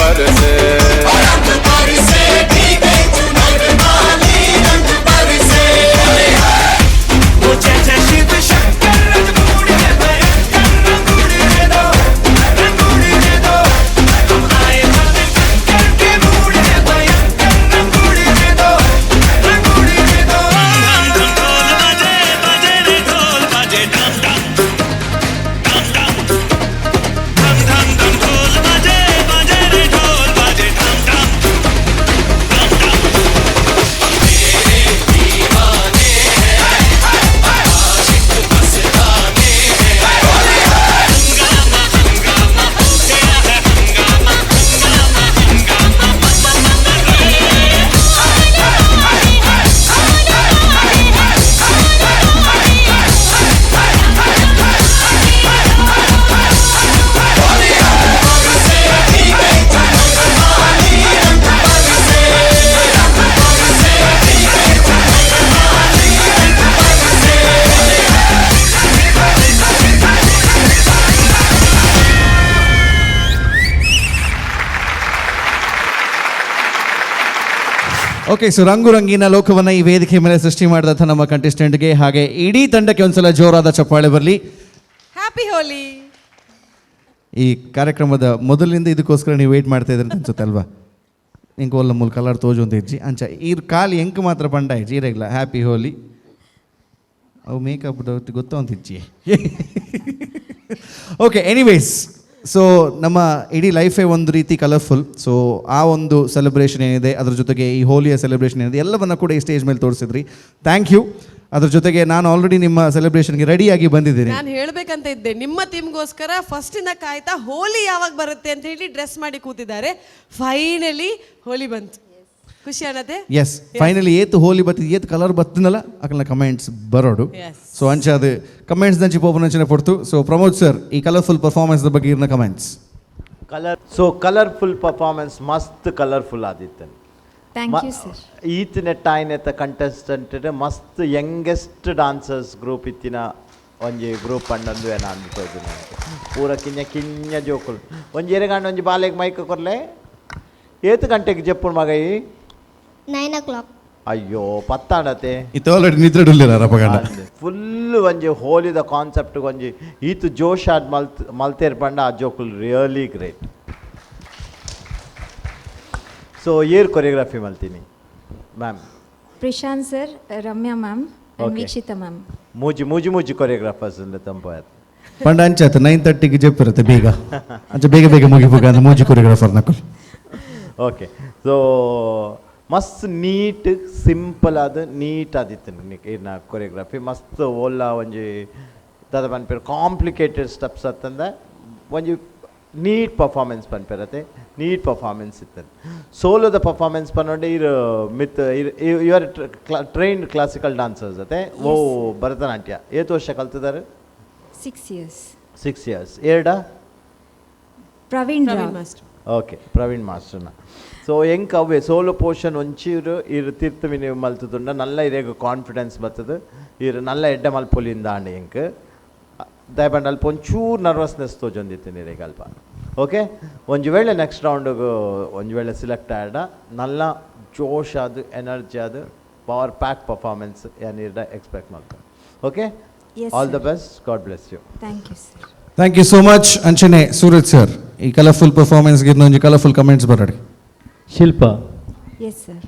S7: बरसे मुझे शिव शंकर रंगूड़ी दे भयंकर रंगूड़ी दे दो रंगूड़ी दे दो हम आए बंद शंकर के मूड में भयंकर रंगूड़ी दे दो रंगूड़ी दे दो धम धम ढोल बजे बजे रे ढोल बजे धम धम धम धम धम धम धम ढोल बजे बजे रे ढोल बजे धम धम धम धम मेरे दीवाने आशिक मस्ताने हंगामा हंगामा हो गया है हंगामा हंगामा
S2: ಓಕೆ, ಸೊ ರಂಗು ರಂಗಿನ ಲೋಕವನ್ನು ಈ ವೇದಿಕೆ ಮೇಲೆ ಸೃಷ್ಟಿ ಮಾಡಿದಂಥ ನಮ್ಮ ಕಂಟೆಸ್ಟೆಂಟ್ಗೆ ಹಾಗೆ ಇಡೀ ತಂಡಕ್ಕೆ ಒಂದ್ಸಲ ಜೋರಾದ ಚಪ್ಪಾಳೆ ಬರಲಿ.
S3: ಹ್ಯಾಪಿ ಹೋಲಿ.
S2: ಈ ಕಾರ್ಯಕ್ರಮದ ಮೊದಲಿಂದ ಇದಕ್ಕೋಸ್ಕರ ನೀವು ವೆಯ್ಟ್ ಮಾಡ್ತಾ ಇದ್ರೆ ಅನ್ಸುತ್ತೆ ಅಲ್ವಾ? ಇಂಕ ಒಲ್ಲ ಮೂಲ ಕಲರ್ ತೋಜು ಅಂತ ಇಜ್ಜಿ ಅಂಚ ಇರ್ ಕಾಲಿ ಎಂಕ್ ಮಾತ್ರ ಪಂಡ ಇಜ್ಜಿ ಇರಗಿಲ್ಲ ಹ್ಯಾಪಿ ಹೋಲಿ ಅವು ಮೇಕಪ್ ಗೊತ್ತೋ ಅಂತ ಇಜ್ಜಿ. ಓಕೆ, ಎನಿವೇಸ್, ಸೊ ನಮ್ಮ ಇಡೀ ಲೈಫೇ ಒಂದು ರೀತಿ ಕಲರ್ಫುಲ್. ಸೊ ಆ ಒಂದು ಸೆಲೆಬ್ರೇಷನ್ ಏನಿದೆ, ಅದ್ರ ಜೊತೆಗೆ ಈ ಹೋಲಿಯ ಸೆಲೆಬ್ರೇಷನ್ ಏನಿದೆ, ಎಲ್ಲವನ್ನ ಕೂಡ ಈ ಸ್ಟೇಜ್ ಮೇಲೆ ತೋರಿಸಿದ್ರಿ. Thank you. ಅದ್ರ ಜೊತೆಗೆ ನಾನು ಆಲ್ರೆಡಿ ನಿಮ್ಮ ಸೆಲೆಬ್ರೇಷನ್ಗೆ ರೆಡಿಯಾಗಿ ಬಂದಿದ್ದೀನಿ.
S3: ನಾನು ಹೇಳ್ಬೇಕಂತ ಇದ್ದೆ, ನಿಮ್ಮ ಟೀಮ್ಗೋಸ್ಕರ ಫಸ್ಟಿಂದ ಕಾಯ್ತಾ ಹೋಲಿ ಯಾವಾಗ ಬರುತ್ತೆ ಅಂತ ಹೇಳಿ ಡ್ರೆಸ್ ಮಾಡಿ ಕೂತಿದ್ದಾರೆ. ಫೈನಲಿ ಹೋಲಿ ಬಂತು, ಖುಷಿ ಅನ್ನತ್ತೆ.
S2: ಎಸ್, ಫೈನಲಿ ಏತು ಹೋಲಿ ಬತ್ತಿದ್ ಏತು ಕಲರ್ ಬತ್ತಿನಲ್ಲ ಅಕಲ್ನ ಕಮೆಂಟ್ಸ್ ಬರೋಡು. ಸೊ ಅಂಚ ಅದು ಕಮೆಂಟ್ಸ್ ದಂಚಿ ಪೋಪನ ಅಂಚನೆ ಪಡ್ತು. ಸೊ ಪ್ರಮೋದ್ ಸರ್, ಈ ಕಲರ್ಫುಲ್ ಪರ್ಫಾರ್ಮೆನ್ಸ್ ಬಗ್ಗೆ ಇರ್ನ ಕಮೆಂಟ್ಸ್.
S8: ಕಲರ್ಫುಲ್ ಪರ್ಫಾರ್ಮೆನ್ಸ್ ಮಸ್ತ್ ಕಲರ್ಫುಲ್ ಆದಿತ್ತು.
S9: Thank you sir.
S8: ಈತಿನ ಟೈನೆತ್ತ ಕಂಟೆಸ್ಟೆಂಟ್ ಮಸ್ತ್ ಯಂಗೆಸ್ಟ್ ಡಾನ್ಸರ್ಸ್ ಗ್ರೂಪ್ ಇತ್ತಿನ ಒಂಜಿ ಗ್ರೂಪ್ ಪಂಡಂದು ಏನ ಅಂದ್ಕೋದು ಪೂರ ಕಿಂಜ ಕಿಂಜ ಜೋಕುಲು ಒಂಜಿ ಎರೆಗಂಡು ಒಂಜಿ ಬಾಲೆಗೆ ಮೈಕ್ ಕೊರ್ಲೆ ಏತು ಗಂಟೆಗೆ ಜಪ್ಪುನ್ ಮಗ
S11: 9 o'clock.
S8: ಅಯ್ಯೋ ಪತ್ತಾಡತೆ
S2: ಇದು ಆಲ್ರೆಡಿ ನಿದ್ರೆಡುಲ್ಲಿಲ್ಲ
S8: ಫುಲ್ ಒಂಜಿ ಹೋಲಿದ ಕಾನ್ಸೆಪ್ಟ್ ಒಂಜಿ ಈತು ಜೋಶ್ ಆದ್ ಮಲ್ತೇರ್ ಪಂಡ ಆ ಜೋಕುಲ್ ರಿಯಲಿ ಗ್ರೇಟ್. ಸೊ ಏರ್ ಕೊರಿಯೋಗ್ರಫಿ ಮಲ್ತೀನಿ ma'am?
S9: Prashanth sir, Ramya ma'am, Vikshitha ma'am.
S8: ಮೂಜಿ ಕೊರಿಯೋಗ್ರಾಫರ್ಸ್ ತಂಪಾಯತ್
S2: ಪಂಡ ಅಂಚಾತ 9:30ಗೆ ಜಪ್ಪಿರುತ್ತೆ ಬೇಗ ಅಂಚ ಬೇಗ ಬೇಗ ಮುಗಿಬೇಕು ಅಂತ ಮೂಜಿ ಕೊರಿಯೋಗ್ರಾಫರ್ ನಕಲ್.
S8: ಓಕೆ, ಸೊ ಮಸ್ತ್ ನೀಟ್ ಸಿಂಪಲ್ ಆದ ನೀಟ್ ಆದಿತ್ತು ಇನ್ನ ಕೊರಿಯೋಗ್ರಫಿ ಮಸ್ತ್ ಓಲ್ಲ ಒಂಜಿ ದಾದ ಪನ್ಪೇರು ಕಾಂಪ್ಲಿಕೇಟೆಡ್ ಸ್ಟೆಪ್ಸ್ ಅತ್ತಂದ ಒಂಜಿ ನೀಟ್ ಪರ್ಫಾರ್ಮೆನ್ಸ್ ಪನ್ಪೇರತ್ತೆ. ನೀಟ್ ಪರ್ಫಾರ್ಮೆನ್ಸ್ ಇತ್ತು. ಸೋಲೋದ ಪರ್ಫಾರ್ಮೆನ್ಸ್ ಪನ್ನೊಂಡೆ ಇರು ಮಿತ್ you are trained classical dancers ಅತ್ತೆ. ಓ ಭರತನಾಟ್ಯ ಏತು ವರ್ಷ ಕಲ್ತಿದ್ದಾರೆ?
S9: 6 years.
S8: 6 years. ಏರ್ಡಾ?
S9: ಪ್ರವೀಣ್
S3: ಮಾಸ್ಟರ್.
S8: ಓಕೆ, ಪ್ರವೀಣ್ ಮಾಸ್ಟರ್ನ. ಸೊ ಹೆಂಗೆ ಅವೇ ಸೋಲೋ ಪೋರ್ಷನ್ ಒಂಚೂರು ಇರು ತೀರ್ಥವಿ ನೀವು ಮಲ್ತದುಂಡ ನಲ್ಲ ಇರೇಗ ಕಾನ್ಫಿಡೆನ್ಸ್ ಬರ್ತದೆ. ಇರು ನಲ್ಲ ಎಡ್ಡೆ ಮಲ್ಪೊಲಿಂದ ಆಂಡೆ ಹೆಂಗೆ ದಯಪಂಡ ಅಲ್ಪ ಒಂಚೂರು ನರ್ವಸ್ನೆಸ್ ತೋಜೊಂದಿತ್ತು ನೀರಿಗೆ ಅಲ್ಪ. ಓಕೆ, ಒಂದು ವೇಳೆ ನೆಕ್ಸ್ಟ್ ರೌಂಡಿಗೆ ಒಂದು ವೇಳೆ ಸಿಲೆಕ್ಟ್ ಆಡ ನಲ್ಲ ಜೋಶ್ ಅದು ಎನರ್ಜಿ ಅದು ಪವರ್ ಪ್ಯಾಕ್ ಪರ್ಫಾರ್ಮೆನ್ಸ್ ಏನಿರ್ದ ಎಕ್ಸ್ಪೆಕ್ಟ್ ಮಾಡ್ತಾರೆ. Okay, all the best, God bless you.
S9: Thank you sir.
S2: Thank you so much. ಅಂಚನೆ ಸೂರಜ್ ಸರ್, ಈ ಕಲರ್ಫುಲ್ ಪರ್ಫಾರ್ಮೆನ್ಸ್ಗೆ ಒಂಜಿ ಕಲರ್ಫುಲ್ ಕಮೆಂಟ್ಸ್ ಬರೋಡಿ.
S6: Shilpa,
S9: yes sir.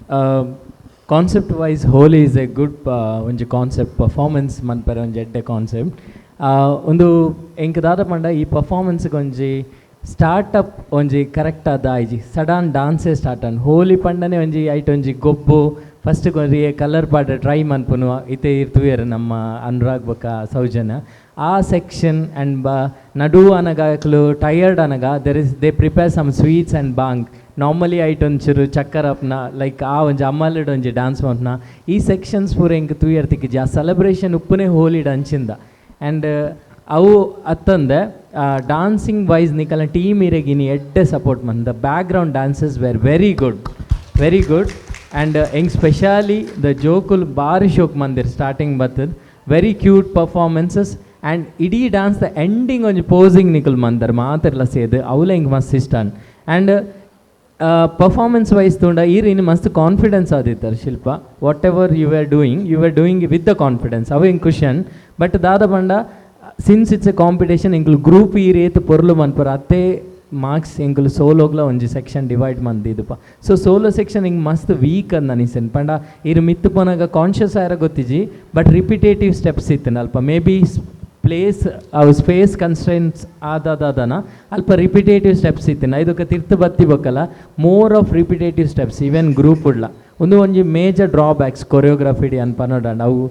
S6: Concept wise Holi is a good ಒಂಜಿ ಕಾನ್ಸೆಪ್ಟ್ ಪರ್ಫಾರ್ಮೆನ್ಸ್ ಮನ್ಪರೆ ಒಂಜಿ ಎಡ್ಡೆ ಕಾನ್ಸೆಪ್ಟ್. ಒಂದು ಎಂಕ್ ದಾದ ಪಂಡ ಈ ಪರ್ಫಾರ್ಮೆನ್ಸ್ಗೆ ಒಂಜಿ ಸ್ಟಾರ್ಟಪ್ ಒಂಜಿ ಕರೆಕ್ಟ್ ಆದ ಐಜಿ ಸಡನ್ ಡಾನ್ಸೇ ಸ್ಟಾರ್ಟ್ ಅನ್ ಹೋಲಿ ಪಂಡನೆ ಒಂಜಿ ಐಟ್ ಒಂಜಿ ಗೊಬ್ಬು ಫಸ್ಟ್ ಕೊಂರಿ ಕಲರ್ ಪಾಡ ಟ್ರೈ ಮನ್ಪುನು ಇತ್ತೆ ಇರ್ತುವೇರು ನಮ್ಮ ಅನುರಾಗ್ ಬೊಕ ಸೌಜನ್ಯ ಆ ಸೆಕ್ಷನ್ ಆ್ಯಂಡ್ ನಡು ಅನಗಾಕ್ಲು ಟಯರ್ಡ್ ಅನಗ they prepare some sweets and bhang normally eat ಒಂಚೂರು ಚಕ್ಕರ್ ಅಪ್ನ ಲೈಕ್ ಆ ಒಂಜಿ ಅಮ್ಮಲಿಡ್ ಒಂಜಿ ಡ್ಯಾನ್ಸ್ ಮನ್ಪುನ ಈ ಸೆಕ್ಷನ್ಸ್ ಪೂರ ಇಂಕ್ ತೂಯರ್ ತಿಕ್ಕಿಜಿ ಆ ಸೆಲೆಬ್ರೇಷನ್ ಉಪ್ಪುನೇ ಹೋಲಿಡ್ ಅಂಚಿಂದ ಆ್ಯಂಡ್ ಅವು ಅತ್ತಂದೆ ಡಾನ್ಸಿಂಗ್ ವೈಸ್ ನಿಕಲ್ನ ಟೀಮ್ ಇರೆಗಿನಿ ಎಡ್ಡೆ ಸಪೋರ್ಟ್ ಮನ್ the background dances were very good and ಹೆಂಗ್ ಸ್ಪೆಷಾಲಿ ದ ಜೋಕುಲ್ ಬಾರಿ ಶೋಕ್ ಮಂದಿರ್ ಸ್ಟಾರ್ಟಿಂಗ್ ಬರ್ತದ ವೆರಿ ಕ್ಯೂಟ್ ಪರ್ಫಾರ್ಮೆನ್ಸಸ್ ಆ್ಯಂಡ್ ಇಡೀ ಡ್ಯಾನ್ಸ್ ದ ಎಂಡಿಂಗ್ ಒಂಜಿ ಪೋಸಿಂಗ್ ನಿಕಲ್ ಮಂದರ್ ಮಾತಿರ್ಲ ಸೇದು ಅವಲ ಹಿಂಗೆ ಮಸ್ತ್ ಇಷ್ಟ ಆ್ಯಂಡ್ ಪರ್ಫಾರ್ಮೆನ್ಸ್ ವೈಸ್ ತೊಂಡ ಈರು ಇನ್ನು ಮಸ್ತ್ ಕಾನ್ಫಿಡೆನ್ಸ್ ಆದಿತ್ತಾರೆ Shilpa what ever you are doing with the confidence ಅವ ಇಂಗ್ ಕ್ವಶನ್ ಬಟ್ ದಾದ ಬಂಡ ಸಿನ್ಸ್ ಇಟ್ಸ್ ಎ ಕಾಂಪಿಟೇಷನ್ ಎಂಕುಲು ಗ್ರೂಪ್ ಈ ರೇತ್ ಪೊರ್ಲು ಮನ್ಪರ ಅತ್ತೇ ಮಾರ್ಕ್ಸ್ ಎಂಕುಲು ಸೋಲೋಗ್ಲ ಒಂಜಿ ಸೆಕ್ಷನ್ ಡಿವೈಡ್ ಮಂದಿದಪ್ಪ ಸೊ ಸೋಲೋ ಸೆಕ್ಷನ್ ಹಿಂಗೆ ಮಸ್ತ್ ವೀಕ್ ಅಂದ್ ಅನಿಸನ್ ಪಂಡ ಇರು ಮಿತ್ತು ಪೋನಾಗ ಕಾನ್ಷಿಯಸ್ ಆಯ್ರ ಗೊತ್ತಿಜಿ ಬಟ್ ರಿಪಿಟೇಟಿವ್ ಸ್ಟೆಪ್ಸ್ ಇತ್ತನ ಅಲ್ಪ ಮೇ ಬಿ ಪ್ಲೇಸ್ ಅವು ಸ್ಪೇಸ್ ಕನ್ಸ್ಟೆಂಟ್ಸ್ ಆದಾದನ ಅಲ್ಪ ರಿಪಿಟೇಟಿವ್ ಸ್ಟೆಪ್ಸ್ ಇತ್ತಿನ ಇದಕ್ಕೆ ತಿರ್ತು ಬತ್ತಿ ಬಕ್ಕಲ್ಲ more of repetitive steps even group ಉಡ್ಲ ಒಂಜಿ ಮೇಜರ್ ಡ್ರಾಬ್ಯಾಕ್ಸ್ ಕೊರಿಯೋಗ್ರಫಿಡಿ ಅನ್ಪನೋಡಂಡ್ ಅವು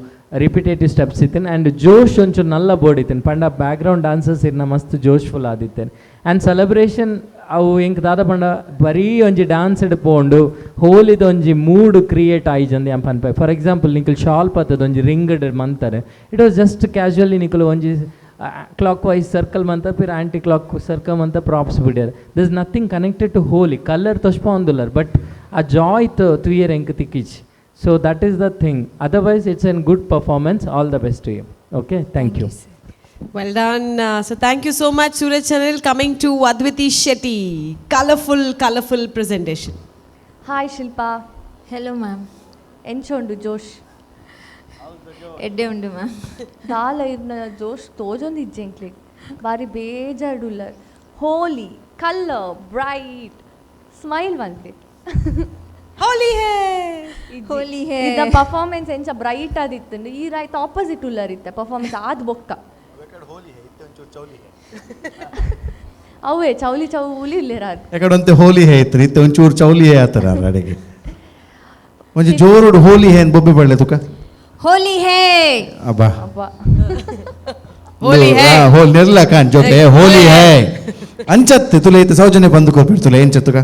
S6: ರಿಪಿಟೇಟಿವ್ ಸ್ಟೆಪ್ಸ್ ಇತ್ತೇನೆ ಆ್ಯಂಡ್ ಜೋಶ್ ಒಂಚೂರು ನಲ್ಲ ಬೋಡಿತ್ತೇನೆ ಪಂಡ ಬ್ಯಾಕ್ಗ್ರೌಂಡ್ ಡಾನ್ಸರ್ಸ್ ಇರ್ನ ಮಸ್ತ್ ಜೋಶ್ಫುಲ್ ಆದಿತ್ತೇನೆ ಆ್ಯಂಡ್ ಸೆಲೆಬ್ರೇಷನ್ ಅವು ಎಂಕ್ ದಾದ ಪಂಡ ಬರೀ ಒಂಜಿ ಡ್ಯಾನ್ಸ್ ಪೋಂಡು ಹೋಲಿದ ಒಂಜಿ ಮೂಡ್ ಕ್ರಿಯೇಟ್ ಆಯ್ಜಂದು ಎಂಪ ಅನ್ಪೆ ಫಾರ್ ಎಕ್ಸಾಂಪಲ್ ನಿಖಲ್ ಶಾಲ್ ಪತ್ತದ ಒಂಜಿ ರಿಂಗ್ಡ್ ಮಂತಾರೆ ಇಟ್ ವಾಸ್ ಜಸ್ಟ್ ಕ್ಯಾಶುವಲಿ ನಿಖಲು ಒಂಜಿ ಕ್ಲಾಕ್ ವೈಸ್ ಸರ್ಕಲ್ ಮಂತ ಪಿರ್ ಆ್ಯಂಟಿ ಕ್ಲಾಕ್ ಸರ್ಕಲ್ ಮಂತ ಪ್ರಾಪ್ಸ್ ಬಿಡ್ಯಾರ this is nothing connected to Holi colour ತೊಷ್ಪ ಒಂದುಲ್ಲರ್ but a joy to ear ಎಂಕ್ ತಿಕ್ಕಿಚ್ so that is the thing otherwise it's an good performance all the best to you okay thank you
S3: Well done. So thank you so much, Suraj Channel. Coming to Adviti Shetty. Colorful presentation.
S5: Hi Shilpa
S11: hello ma'am
S5: ಎಂಚೊಂಡು ಜೋಶ್
S11: ಎಡ್ಡೆ ಉಂಡು ma'am
S5: ದಾಲ ಇರ್ನ ಜೋಶ್ ತೋಜೊಂದು ಇಜ್ಜೆಂಕ್ಲಿಗ್ ಬಾರಿ ಬೇಜಾಡುಲ್ಲರ್ ಹೋಲಿ ಕಲರ್ ಬ್ರೈಟ್ ಸ್ಮೈಲ್ ಬಂದ್ಲಿ
S3: Holy hai.
S11: ಹೋಲಿ ಹೇ
S5: ಇದ ಪರ್ಫಾರ್ಮೆನ್ಸ್ ಎಂಚ ಬ್ರೈಟ್ ಆದಿತ್ತು ಈ ರೈಟ್ ಆಪೋಸಿಟ್ ಉಲ್ಲರ್ ಇತ್ತೆ ಪರ್ಫಾರ್ಮೆನ್ಸ್ ಆದ್ ಬೊಕ್ಕ ಅವೇ ಚೌಲಿ ಇಲ್ಲೇರಾದ್
S2: ಯಾಕಂತೆ ಹೋಲಿ ಹೇ ಇತ್ತು ಇತ್ತು ಒಂಚೂರು ಚೌಲಿ ಹೇ ಆತರ ಅಡಿಗೆ ಒಂಜಿ ಜೋರುಡು ಹೋಲಿ ಹೇ ಅಂತ ಬೊಬ್ಬೆ ಬಳ್ಳೆ ತುಕ
S11: ಹೋಲಿ ಹೇ
S2: ಅಬ್ಬಾ
S5: ಅಬ್ಬಾ
S3: Holy hai.
S2: ಹೋಲ್ ನಿರ್ಲ ಕಾನ್ ಜೊತೆ ಹೋಲಿ ಹೇ ಅಂಚತ್ತೆ ತುಲೆ ಇತ್ತು ಸೌಜನ್ಯ ಬಂದು ಕೊರ್ಪಿರ್ ತುಲೆ ಎಂಚ ತುಕ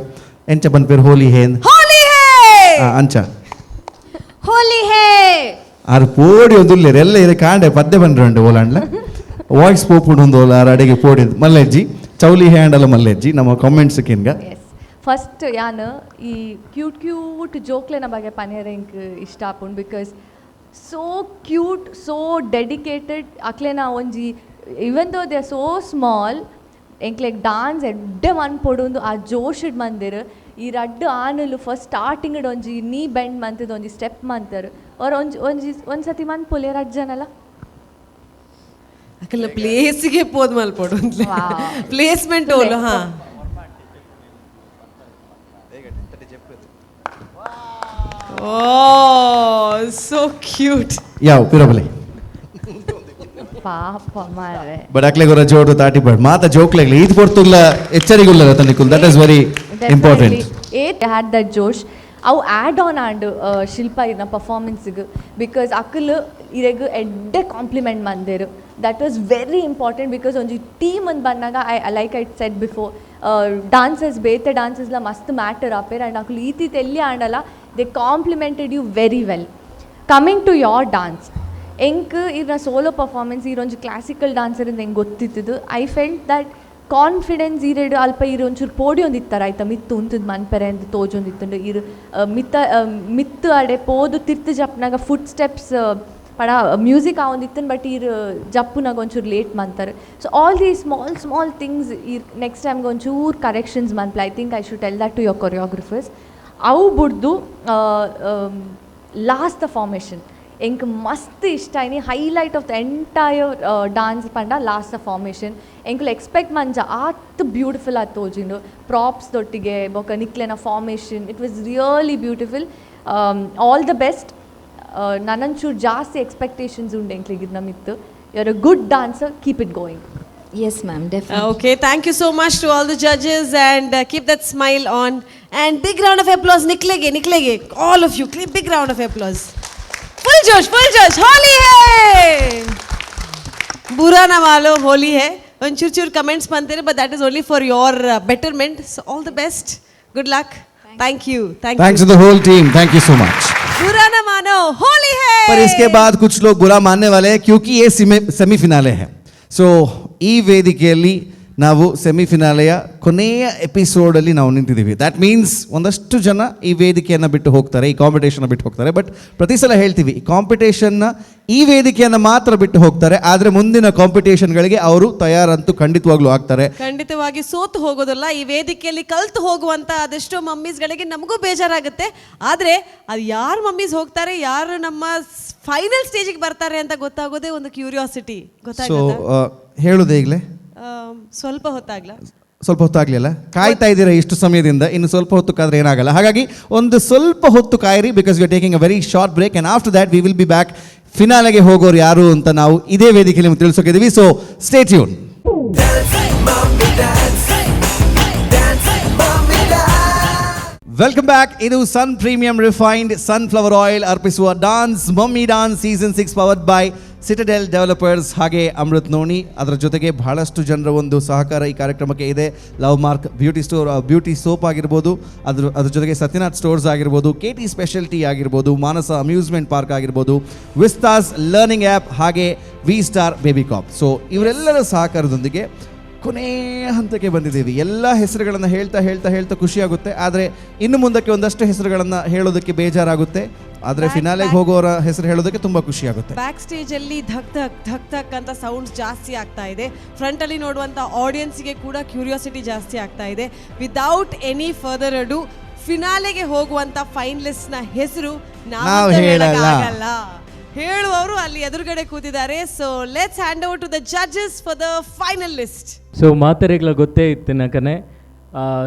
S2: ಎಂಚ ಬಂದ್ಪೇರು ಹೋಲಿ ಹೇ
S3: Holy hai.
S2: ಅಂಚ
S11: ಹೋಲಿ ಹೇ
S2: ಆರು ಪೋಡಿ ಒಂದುಲ್ಲೇರು ಎಲ್ಲ ಇದೆ ಕಾಂಡೆ ಪದ್ಯ ಬಂದ್ರಂಡು ಓಲಾಂಡ್ಲ ವಾಯ್ಸ್ ಪೋಪುಡು ಒಂದು ಆರು ಅಡಿಗೆ ಪೋಡಿ ಮಲ್ಲೆಜ್ಜಿ ಚೌಲಿ ಹ್ಯಾಂಡಲ್ಲ ಮಲ್ಲೆಜ್ಜಿ ನಮ್ಮ ಕಾಮೆಂಟ್ಸ್ ಕಿನ್ಗ
S5: ಎಸ್ ಫಸ್ಟ್ ಯಾನ್ ಈ ಕ್ಯೂಟ್ ಜೋಕ್ಲೆನ ಬಗ್ಗೆ ಪನ್ಯರ ಇಂಕ್ ಇಷ್ಟ ಆಪುಂಡು because so cute so dedicated ಅಕ್ಲೆನ ಒಂಜಿ even though they are so small ಎಂಕ್ಲೆಗ್ ಡಾನ್ಸ್ ಎಡ್ಡೆ ಮನ್ಪೊಡು ಆ ಜೋಶಡ್ ಮಂದಿರ್ ಈ ರಡ್ಡು ಆನಲು ಫಸ್ಟ್ ಸ್ಟಾರ್ಟಿಂಗ್ ಒಂಜಿ ನೀ ಬೆಂಡ್ ಮಂತದ ಒಂಜಿ ಸ್ಟೆಪ್ ಮಂತರು ಅವ್ರ ಒಂದ್ಸತಿ ಮನ್ಪೊಲೆ ರಡ್ಜನಲ್ಲ
S3: ಅಕಲ್ಲ ಪ್ಲೇಸಿಗೆ ಪೋದ್ ಮಲ್ಪೊಡು ಪ್ಲೇಸ್ಮೆಂಟ್ ಓಲು ಹಾ ಓ ಸೋ ಕ್ಯೂಟ್
S2: ಯಾವ ಪಿರಬಲೆ
S5: ಪಾಪ ಮಾರೆ
S2: ಬಟ್ ಅಕ್ಲೆ ಗೊರ ಜೋಡು ತಾಟಿ ಬಡ್ ಮಾತ ಜೋಕ್ಲೆಗ್ಲಿ ಈದ್ ಪೊರ್ತುಲ್ಲ ಎಚ್ಚರಿಗುಲ್ಲ ತನಿಕುಲ್ ದಟ್ ಇಸ್ ವೆರಿ ಇಂಪಾರ್ಟೆಂಟ್
S5: ಏಟ್ ಹ್ಯಾಡ್ ದಟ್ ಜೋಶ್ ಅವು ಆ್ಯಡ್ ಆನ್ ಆ್ಯಂಡ್ ಶಿಲ್ಪ ಇರ್ನ ಪರ್ಫಾರ್ಮೆನ್ಸಿಗೆ ಬಿಕಾಸ್ ಅಕ್ಕಲ್ ಇರೆಗ್ ಎಡ್ಡೆ ಕಾಂಪ್ಲಿಮೆಂಟ್ ಮಂದೇರು that was very important because ಒಂಜಿ ಟೀಮ್ ಅಂತ ಬಂದಾಗ ಐ ಸೆಡ್ ಬಿಫೋರ್ ಡಾನ್ಸರ್ಸ್ ಬೇತೆ ಡಾನ್ಸರ್ಸ್ಲ ಮಸ್ತ್ ಮ್ಯಾಟರ್ ಆಪೇರ್ ಆ್ಯಂಡ್ ಅಕ್ಕಲು ಈ ತೀತ್ ಎಲ್ಲಿ ಆಂಡಲ್ಲ they complimented you very well coming to your dance ಎಂಕ್ ಇರ್ನ ಸೋಲೋ ಪರ್ಫಾರ್ಮೆನ್ಸ್ ಇರೊಂಜಿ ಕ್ಲಾಸಿಕಲ್ ಡಾನ್ಸರ್ ಇಂದ ಹೆಂಗೆ ಗೊತ್ತಿತ್ತು ಐ ಫೆಲ್ಟ್ ದಟ್ ಕಾನ್ಫಿಡೆನ್ಸ್ ಇರೆಡು ಅಲ್ಪ ಇರು ಒಂಚೂರು ಪೋಡಿ ಒಂದಿತ್ತಾರೆ ಆಯ್ತಾ ಮಿತ್ತು ಉಂತದ ಮನ್ಪೆರೆ ಅಂತ ತೋಜೊಂದಿತ್ತುಂಡು ಇರು ಮಿತ್ತು ಅಡೆ ಪೋದು ತಿರ್ತು ಜಪ್ನಾಗ ಫುಟ್ ಸ್ಟೆಪ್ಸ್ ಪಡ ಮ್ಯೂಸಿಕ್ ಆವೊಂದಿತ್ತನ್ ಬಟ್ ಇರು ಜಪ್ಪುನಾಗ ಒಂಚೂರು ಲೇಟ್ ಮಂತಾರೆ so all the small things next ಟೈಮ್ಗೆ ಒಂಚೂರು ಕರೆಕ್ಷನ್ಸ್ ಮನ್ಪ್ಲೆ I think I should tell that to your choreographers ಅವು ಬಿಡ್ದು ಲಾಸ್ಟ್ ದ ಫಾರ್ಮೇಷನ್ ಎಂಕ್ ಮಸ್ತ್ ಇಷ್ಟ ಐನಿ highlight of the entire dance ಪಂಡ ಲಾಸ್ಟ್ ದ ಫಾರ್ಮೇಷನ್ ಎಂಕುಲು ಎಕ್ಸ್ಪೆಕ್ಟ್ ಮಂಜ ಆತ್ ಬ್ಯೂಟಿಫುಲ್ ಆತ್ ತೋಜಿಂಡು ಪ್ರಾಪ್ಸ್ ತೊಟ್ಟಿಗೆ ಬೊಕ ನಿಕ್ಲೆನ formation it was really beautiful all the best ನನ್ನಂಚೂರು ಜಾಸ್ತಿ ಎಕ್ಸ್ಪೆಕ್ಟೇಷನ್ಸ್ ಉಂಡು ಎಂಕ್ಲಿಗಿರ್ನ ಮಿತ್ತು you are a good dancer keep it going
S11: yes ma'am definitely
S3: Okay, thank you so much to all the judges and keep that smile on and big round of applause Niklege all of you big round of applause full josh Holi hai bura na malo holi hai onchur comments bantere but that is only for your betterment so all the best good luck thank you
S2: thanks to the whole team thank you so much
S3: बुरा ना मानो होली है
S2: पर इसके बाद कुछ लोग बुरा मानने वाले हैं क्योंकि ये सेमीफिनाले है सो ಈ ವೇದಿಕೆಯಲ್ಲಿ ನಾವು ಸೆಮಿಫಿನಾಲೆಯ ಕೊನೆಯ ಎಪಿಸೋಡಲ್ಲಿ ನಾವು ನಿಂತಿದ್ದೀವಿ. ದ್ಯಾಟ್ ಮೀನ್ಸ್ ಒಂದಷ್ಟು ಜನ ಈ ವೇದಿಕೆಯನ್ನು ಬಿಟ್ಟು ಹೋಗ್ತಾರೆ, ಈ ಕಾಂಪಿಟೇಷನ್ನ ಬಿಟ್ಟು ಹೋಗ್ತಾರೆ. ಬಟ್ ಪ್ರತಿ ಸಲ ಹೇಳ್ತೀವಿ, ಈ ಕಾಂಪಿಟೇಷನ್ನ ಈ ವೇದಿಕೆಯನ್ನು ಮಾತ್ರ ಬಿಟ್ಟು ಹೋಗ್ತಾರೆ, ಆದರೆ ಮುಂದಿನ ಕಾಂಪಿಟೇಷನ್ಗಳಿಗೆ ಅವರು ತಯಾರಂತೂ ಖಂಡಿತವಾಗ್ಲೂ ಆಗ್ತಾರೆ.
S3: ಖಂಡಿತವಾಗಿ ಸೋತು ಹೋಗೋದಿಲ್ಲ. ಈ ವೇದಿಕೆಯಲ್ಲಿ ಕಲ್ತು ಹೋಗುವಂತ ಅದೆಷ್ಟೋ ಮಮ್ಮೀಸ್ಗಳಿಗೆ ನಮಗೂ ಬೇಜಾರಾಗುತ್ತೆ. ಆದರೆ ಅದು ಯಾರು ಮಮ್ಮೀಸ್ ಹೋಗ್ತಾರೆ, ಯಾರು ನಮ್ಮ ಫೈನಲ್ ಸ್ಟೇಜಿಗೆ ಬರ್ತಾರೆ ಅಂತ ಗೊತ್ತಾಗೋದೇ ಒಂದು ಕ್ಯೂರಿಯಾಸಿಟಿ.
S2: ಸೊ ಹೇಳೋದು ಈಗಲೇ
S3: ಸ್ವಲ್ಪ ಹೊತ್ತಾಗ್ಲಾ?
S2: ಸ್ವಲ್ಪ ಹೊತ್ತಾಗಲಿಲ್ಲ, ಕಾಯ್ತಾ ಇದ್ದೀರಾ ಇಷ್ಟು ಸಮಯದಿಂದ, ಇನ್ನು ಸ್ವಲ್ಪ ಹೊತ್ತು ಕಾದ್ರೆ ಏನಾಗಲ್ಲ. ಹಾಗಾಗಿ ಒಂದು ಸ್ವಲ್ಪ ಹೊತ್ತು ಕಾಯಿರಿ, because you are taking a very short break and after that we will be back. ಫಿನಾಲೆಗೆ ಹೋಗೋರು ಯಾರು ಅಂತ ನಾವು ಇದೇ ವೇದಿಕೆಯಲ್ಲಿ ನಿಮ್ಗೆ ತಿಳಿಸೋಕಿದ್ದೀವಿ. So stay tuned. Welcome back. ಇದು Sun premium refined sunflower oil ಅರ್ಪಿಸುವ dance mummy dance season 6 powered by Citadel developers ಹಾಗೆ ಅಮೃತ್ ನೋನಿ. ಅದರ ಜೊತೆಗೆ ಬಹಳಷ್ಟು ಜನರ ಒಂದು ಸಹಕಾರ ಈ ಕಾರ್ಯಕ್ರಮಕ್ಕೆ ಇದೆ. ಲವ್ ಮಾರ್ಕ್ ಬ್ಯೂಟಿ ಸೋಪ್ ಆಗಿರ್ಬೋದು, ಅದ್ರ ಜೊತೆಗೆ ಸತ್ಯನಾಥ್ ಸ್ಟೋರ್ಸ್ ಆಗಿರ್ಬೋದು, KT ಸ್ಪೆಷಾಲಿಟಿ ಆಗಿರ್ಬೋದು, ಮಾನಸ ಅಮ್ಯೂಸ್ಮೆಂಟ್ ಪಾರ್ಕ್ ಆಗಿರ್ಬೋದು, ವಿಸ್ತಾಸ್ ಲರ್ನಿಂಗ್ ಆ್ಯಪ್ ಹಾಗೆ ವಿ ಸ್ಟಾರ್ ಬೇಬಿ ಕಾಪ್. ಸೊ ಇವರೆಲ್ಲರ ಸಹಕಾರದೊಂದಿಗೆ ಕೊನೆಯ ಹಂತಕ್ಕೆ ಬಂದಿದ್ದೀವಿ. ಎಲ್ಲ ಹೆಸರುಗಳನ್ನು ಹೇಳ್ತಾ ಖುಷಿಯಾಗುತ್ತೆ, ಆದರೆ ಇನ್ನು ಮುಂದಕ್ಕೆ ಒಂದಷ್ಟು ಹೆಸರುಗಳನ್ನು ಹೇಳೋದಕ್ಕೆ ಬೇಜಾರಾಗುತ್ತೆ. ಆದರೆ ಫಿನಾಲೆಗೆ ಹೋಗೋರ ಹೆಸರು ಹೇಳೋದಕ್ಕೆ ತುಂಬ ಖುಷಿಯಾಗುತ್ತೆ.
S3: ಬ್ಯಾಕ್ ಸ್ಟೇಜ್ ಅಲ್ಲಿ ಧಕ್ ಧಕ್ ಧಕ್ ಧಕ್ ಅಂತ ಸೌಂಡ್ಸ್ ಜಾಸ್ತಿ ಆಗ್ತಾ ಇದೆ. ಫ್ರಂಟ್ ಅಲ್ಲಿ ನೋಡುವಂತ ಆಡಿಯನ್ಸ್ಗೆ ಕೂಡ ಕ್ಯೂರಿಯಾಸಿಟಿ ಜಾಸ್ತಿ ಆಗ್ತಾ ಇದೆ. ವಿದೌಟ್ ಎನಿ ಫರ್ದರ್ ಅಡು ಫಿನಾಲೆಗೆ ಹೋಗುವಂತ ಫೈನಲಿಸ್ಟ್ ನ ಹೆಸರು ನಾವು ಹೇಳಲ್ಲ, ಹೇಳುವವರು ಅಲ್ಲಿ ಎದುರುಗಡೆ ಕೂತಿದ್ದಾರೆ. So let's hand over to the judges for the final list.
S6: So ಮಾತರಿಗಳ ಗೊತ್ತೇ ಇತ್ತು ನಕನೆ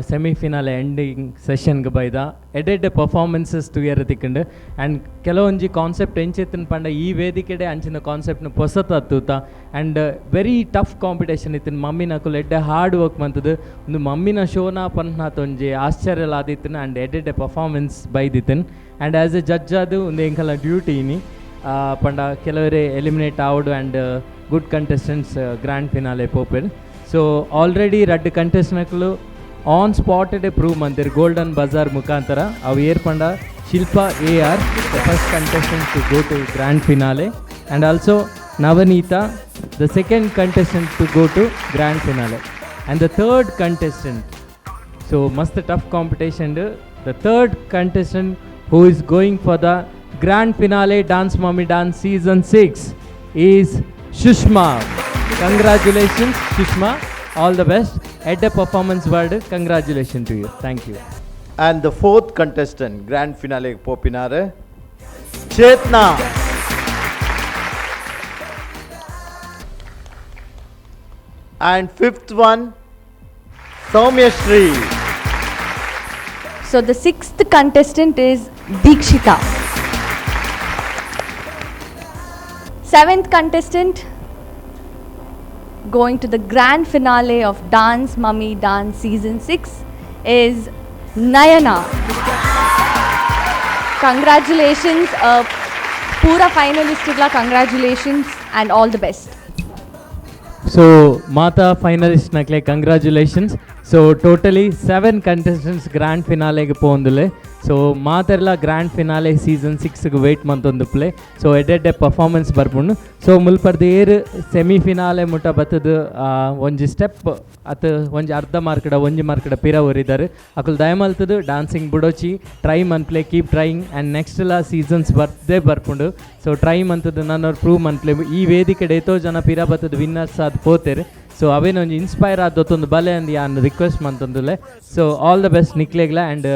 S6: ಸೆಮಿಫಿನಾಲೆ ಎಂಡಿಂಗ್ ಸೆಷನ್ಗೆ ಬೈದ ಎಡೆಡ್ ಪರ್ಫಾರ್ಮೆನ್ಸಸ್ ತುಯರ ತಿಕ್ಕಂಡು ಆ್ಯಂಡ್ ಕೆಲವೊಂಜಿ ಕಾನ್ಸೆಪ್ಟ್ ಎಂಚೆತ್ತಿನ ಪಂಡ ಈ ವೇದಿಕೆಡೆ ಅಂಚಿನ ಕಾನ್ಸೆಪ್ಟ್ನ ಹೊಸತ ಹತ್ತೂತ ಆ್ಯಂಡ್ ವೆರಿ ಟಫ್ ಕಾಂಪಿಟೇಷನ್ ಇತ್ತಿನ ಮಮ್ಮಿನಕುಲು ಎಡ್ಡೆ ಹಾರ್ಡ್ ವರ್ಕ್ ಮಂತದ್ದು ಒಂದು ಮಮ್ಮಿನ ಶೋನ ಪನ್ನಾತೊಂಜಿ ಆಶ್ಚರ್ಯಲಾದಿತ್ತಿನ ಆ್ಯಂಡ್ ಎಡೆಡ್ ಪರ್ಫಾರ್ಮೆನ್ಸ್ ಬೈದಿತ್ತಿನ ಆ್ಯಂಡ್ ಆ್ಯಸ್ ಎ ಜಡ್ಜ್ ಅದು ಒಂದು ಎಂಕಲ ಡ್ಯೂಟಿನಿ ಪಂಡ ಕೆಲವರೇ eliminate ಆವಡು and good contestants grand finale ಪೋಪೆರ್. ಸೊ ಆಲ್ರೆಡಿ 2 ಕಂಟೆಸ್ಟೆಂಟ್ಗಳು ಆನ್ ಸ್ಪಾಟೆಡ್ ಪ್ರೂವ್ ಮಂತಿರು ಗೋಲ್ಡನ್ ಬಜಾರ್ ಮುಖಾಂತರ ಅವು ಏರ್ಪಂಡ Shilpa AR the first contestant to go to grand finale and also Navaneetha the second contestant to go to grand finale and the third contestant. So ಮಸ್ತ್ tough competition. The third contestant who is going for the grand finale Dance Mommy Dance season 6 is Shushma. Congratulations Shushma, all the best. At a performance word, congratulations to you. Thank you.
S8: And the fourth contestant grand finale popinare Chetna. And fifth one Soumyashri.
S5: So the 6th contestant is Deekshita. 7th contestant going to the grand finale of Dance Mummy Dance season 6 is Nayana. Congratulations, pura finalist igla congratulations and all the best.
S6: So Mata finalist nakle congratulations. So totally 7 contestants grand finale ge pondule. So ಮಾತೆಲ್ಲ grand finale season 6ಗೆ wait ಮಂತೊಂದುಪ್ಲೆ. So ಎಡ್ಡೆ performance ಬರ್ಪುಂಡು. So ಮುಲ್ಪರ್ದು ಏರು semifinale ಮುಟ್ಟ ಬತ್ತದು ಒಂಜಿ step ಅತ್ ಒಂಜಿ ಅರ್ಧ ಮಾರ್ಕಡ ಒಂಜಿ ಮಾರ್ಕಡ ಪಿರ ಒರಿದಾರೆ ಅಕುಲು ದಯಮಲ್ತದು ಡಾನ್ಸಿಂಗ್ ಬುಡೋಚಿ ಟ್ರೈ ಮನ್ಪ್ಲೆ ಕೀಪ್ ಟ್ರೈಯಿಂಗ್ ಆ್ಯಂಡ್ ನೆಕ್ಸ್ಟ್ ಎಲ್ಲ ಸೀಸನ್ಸ್ ಬರ್ಪುಂಡು. ಸೊ ಟ್ರೈ ಮಂತದ್ದು ನನ್ನವ್ರು ಪ್ರೂವ್ ಮನ್ಪ್ಲೆ ಈ ವೇದಿಕೆಡೆ ಎಷ್ಟೋ ಜನ ಪಿರ ಬತ್ತದು ವಿನ್ನರ್ಸ್ ಅದು ಪೋತೇರು. ಸೊ ಅವೇನೊಂದು ಇನ್ಸ್ಪೈರ್ ಆದೊತ್ತೊಂದು ಬಲೆ ಅಂದು ಯಾನ್ ರಿಕ್ವೆಸ್ಟ್ ಮಂತೊಂದುಲೆ. ಸೊ ಆಲ್ ದ ಬೆಸ್ಟ್ ನಿಕ್ಲೆಗ್ಲ and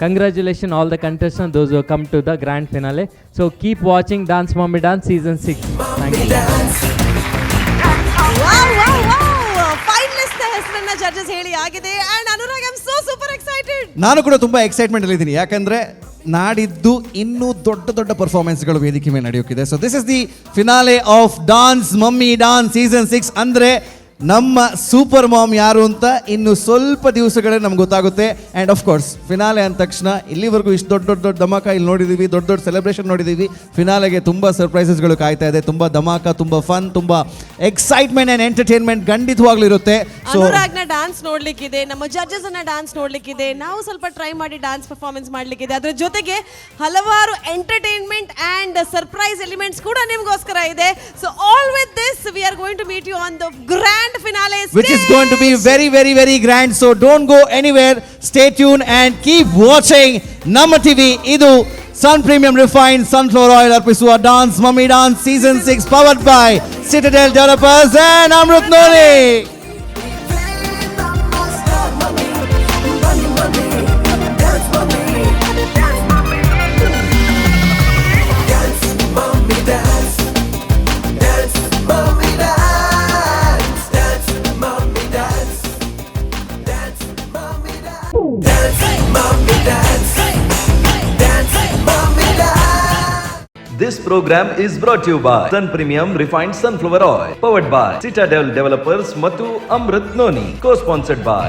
S6: congratulations all the contestants those who come to the grand finale. So keep watching Dance Mommy Dance season 6. Thank you.
S3: wow finalist ನ ಹೆಸರನ್ನ judges ಹೇಳಿ ಆಗಿದೆ and Anurag I am so super excited.
S2: ನಾನು ಕೂಡ ತುಂಬ excitement ಅಲ್ಲಿ ಇದ್ದೀನಿ, ಯಾಕಂದ್ರೆ ನಾಡಿದ್ದು ಇನ್ನೂ ದೊಡ್ಡ ಪರ್ಫಾರ್ಮೆನ್ಸ್ಗಳು ವೇದಿಕೆ ಮೇಲೆ ನಡೆಯೋಕ್ಕಿದೆ. So this is the finale of dance mummy dance season 6. ಅಂದರೆ ನಮ್ಮ ಸೂಪರ್ ಮಾಮ್ ಯಾರು ಅಂತ ಇನ್ನು ಸ್ವಲ್ಪ ದಿವಸಗಳೇ ನಮ್ಗೆ ಗೊತ್ತಾಗುತ್ತೆ. ಆ್ಯಂಡ್ ಆಫ್ ಕೋರ್ಸ್ ಫಿನಾಲೆ ಅಂದ ತಕ್ಷಣ ಇಲ್ಲಿವರೆಗೂ ಇಷ್ಟು ದೊಡ್ಡ ಧಮಾಕ ಇಲ್ಲಿ ನೋಡಿದ್ದೀವಿ, ದೊಡ್ಡ ಸೆಲೆಬ್ರೇಷನ್ ನೋಡಿದ್ದೀವಿ. ಫಿನಾಲೆಗೆ ತುಂಬ ಸರ್ಪ್ರೈಸಸ್ಗಳು ಕಾಯ್ತಾ ಇದೆ, ತುಂಬ ಧಮಾಕ, ತುಂಬ ಫನ್, ತುಂಬ ಎಕ್ಸೈಟ್ಮೆಂಟ್ ಆ್ಯಂಡ್ ಎಂಟರ್ಟೈನ್ಮೆಂಟ್ ಖಂಡಿತವಾಗ್ಲೂ ಇರುತ್ತೆ. ಸೊ
S3: ಅನುರಾಗ್ನ ಡಾನ್ಸ್ ನೋಡ್ಲಿಕ್ಕಿದೆ, ನಮ್ಮ ಜಡ್ಜಸ್ ಅನ್ನ ಡಾನ್ಸ್ ನೋಡ್ಲಿಕ್ಕಿದೆ, ನಾವು ಸ್ವಲ್ಪ ಟ್ರೈ ಮಾಡಿ ಡಾನ್ಸ್ ಪರ್ಫಾರ್ಮೆನ್ಸ್ ಮಾಡ್ಲಿಕ್ಕಿದೆ. ಅದ್ರ ಜೊತೆಗೆ ಹಲವಾರು ಎಂಟರ್ಟೈನ್ಮೆಂಟ್ ಆ್ಯಂಡ್ ಸರ್ಪ್ರೈಸ್ ಎಲಿಮೆಂಟ್ಸ್ ಕೂಡ ನಿಮಗೋಸ್ಕರ ಇದೆ. So all with this we are going to meet you on the grand grand finale
S2: which is going to be very, very, very grand. So don't go anywhere. Stay tuned and keep watching Namma TV. Idu Sun Premium Refined Sunflower Oil Arpisuva Dance Mummy Dance Season 6 powered by Citadel Developers and Amrit Noni.
S1: This program is brought to you by Sun Premium Refined Sunflower Oil, powered by Citadel Developers ಮತ್ತು Amrit Noni, co-sponsored by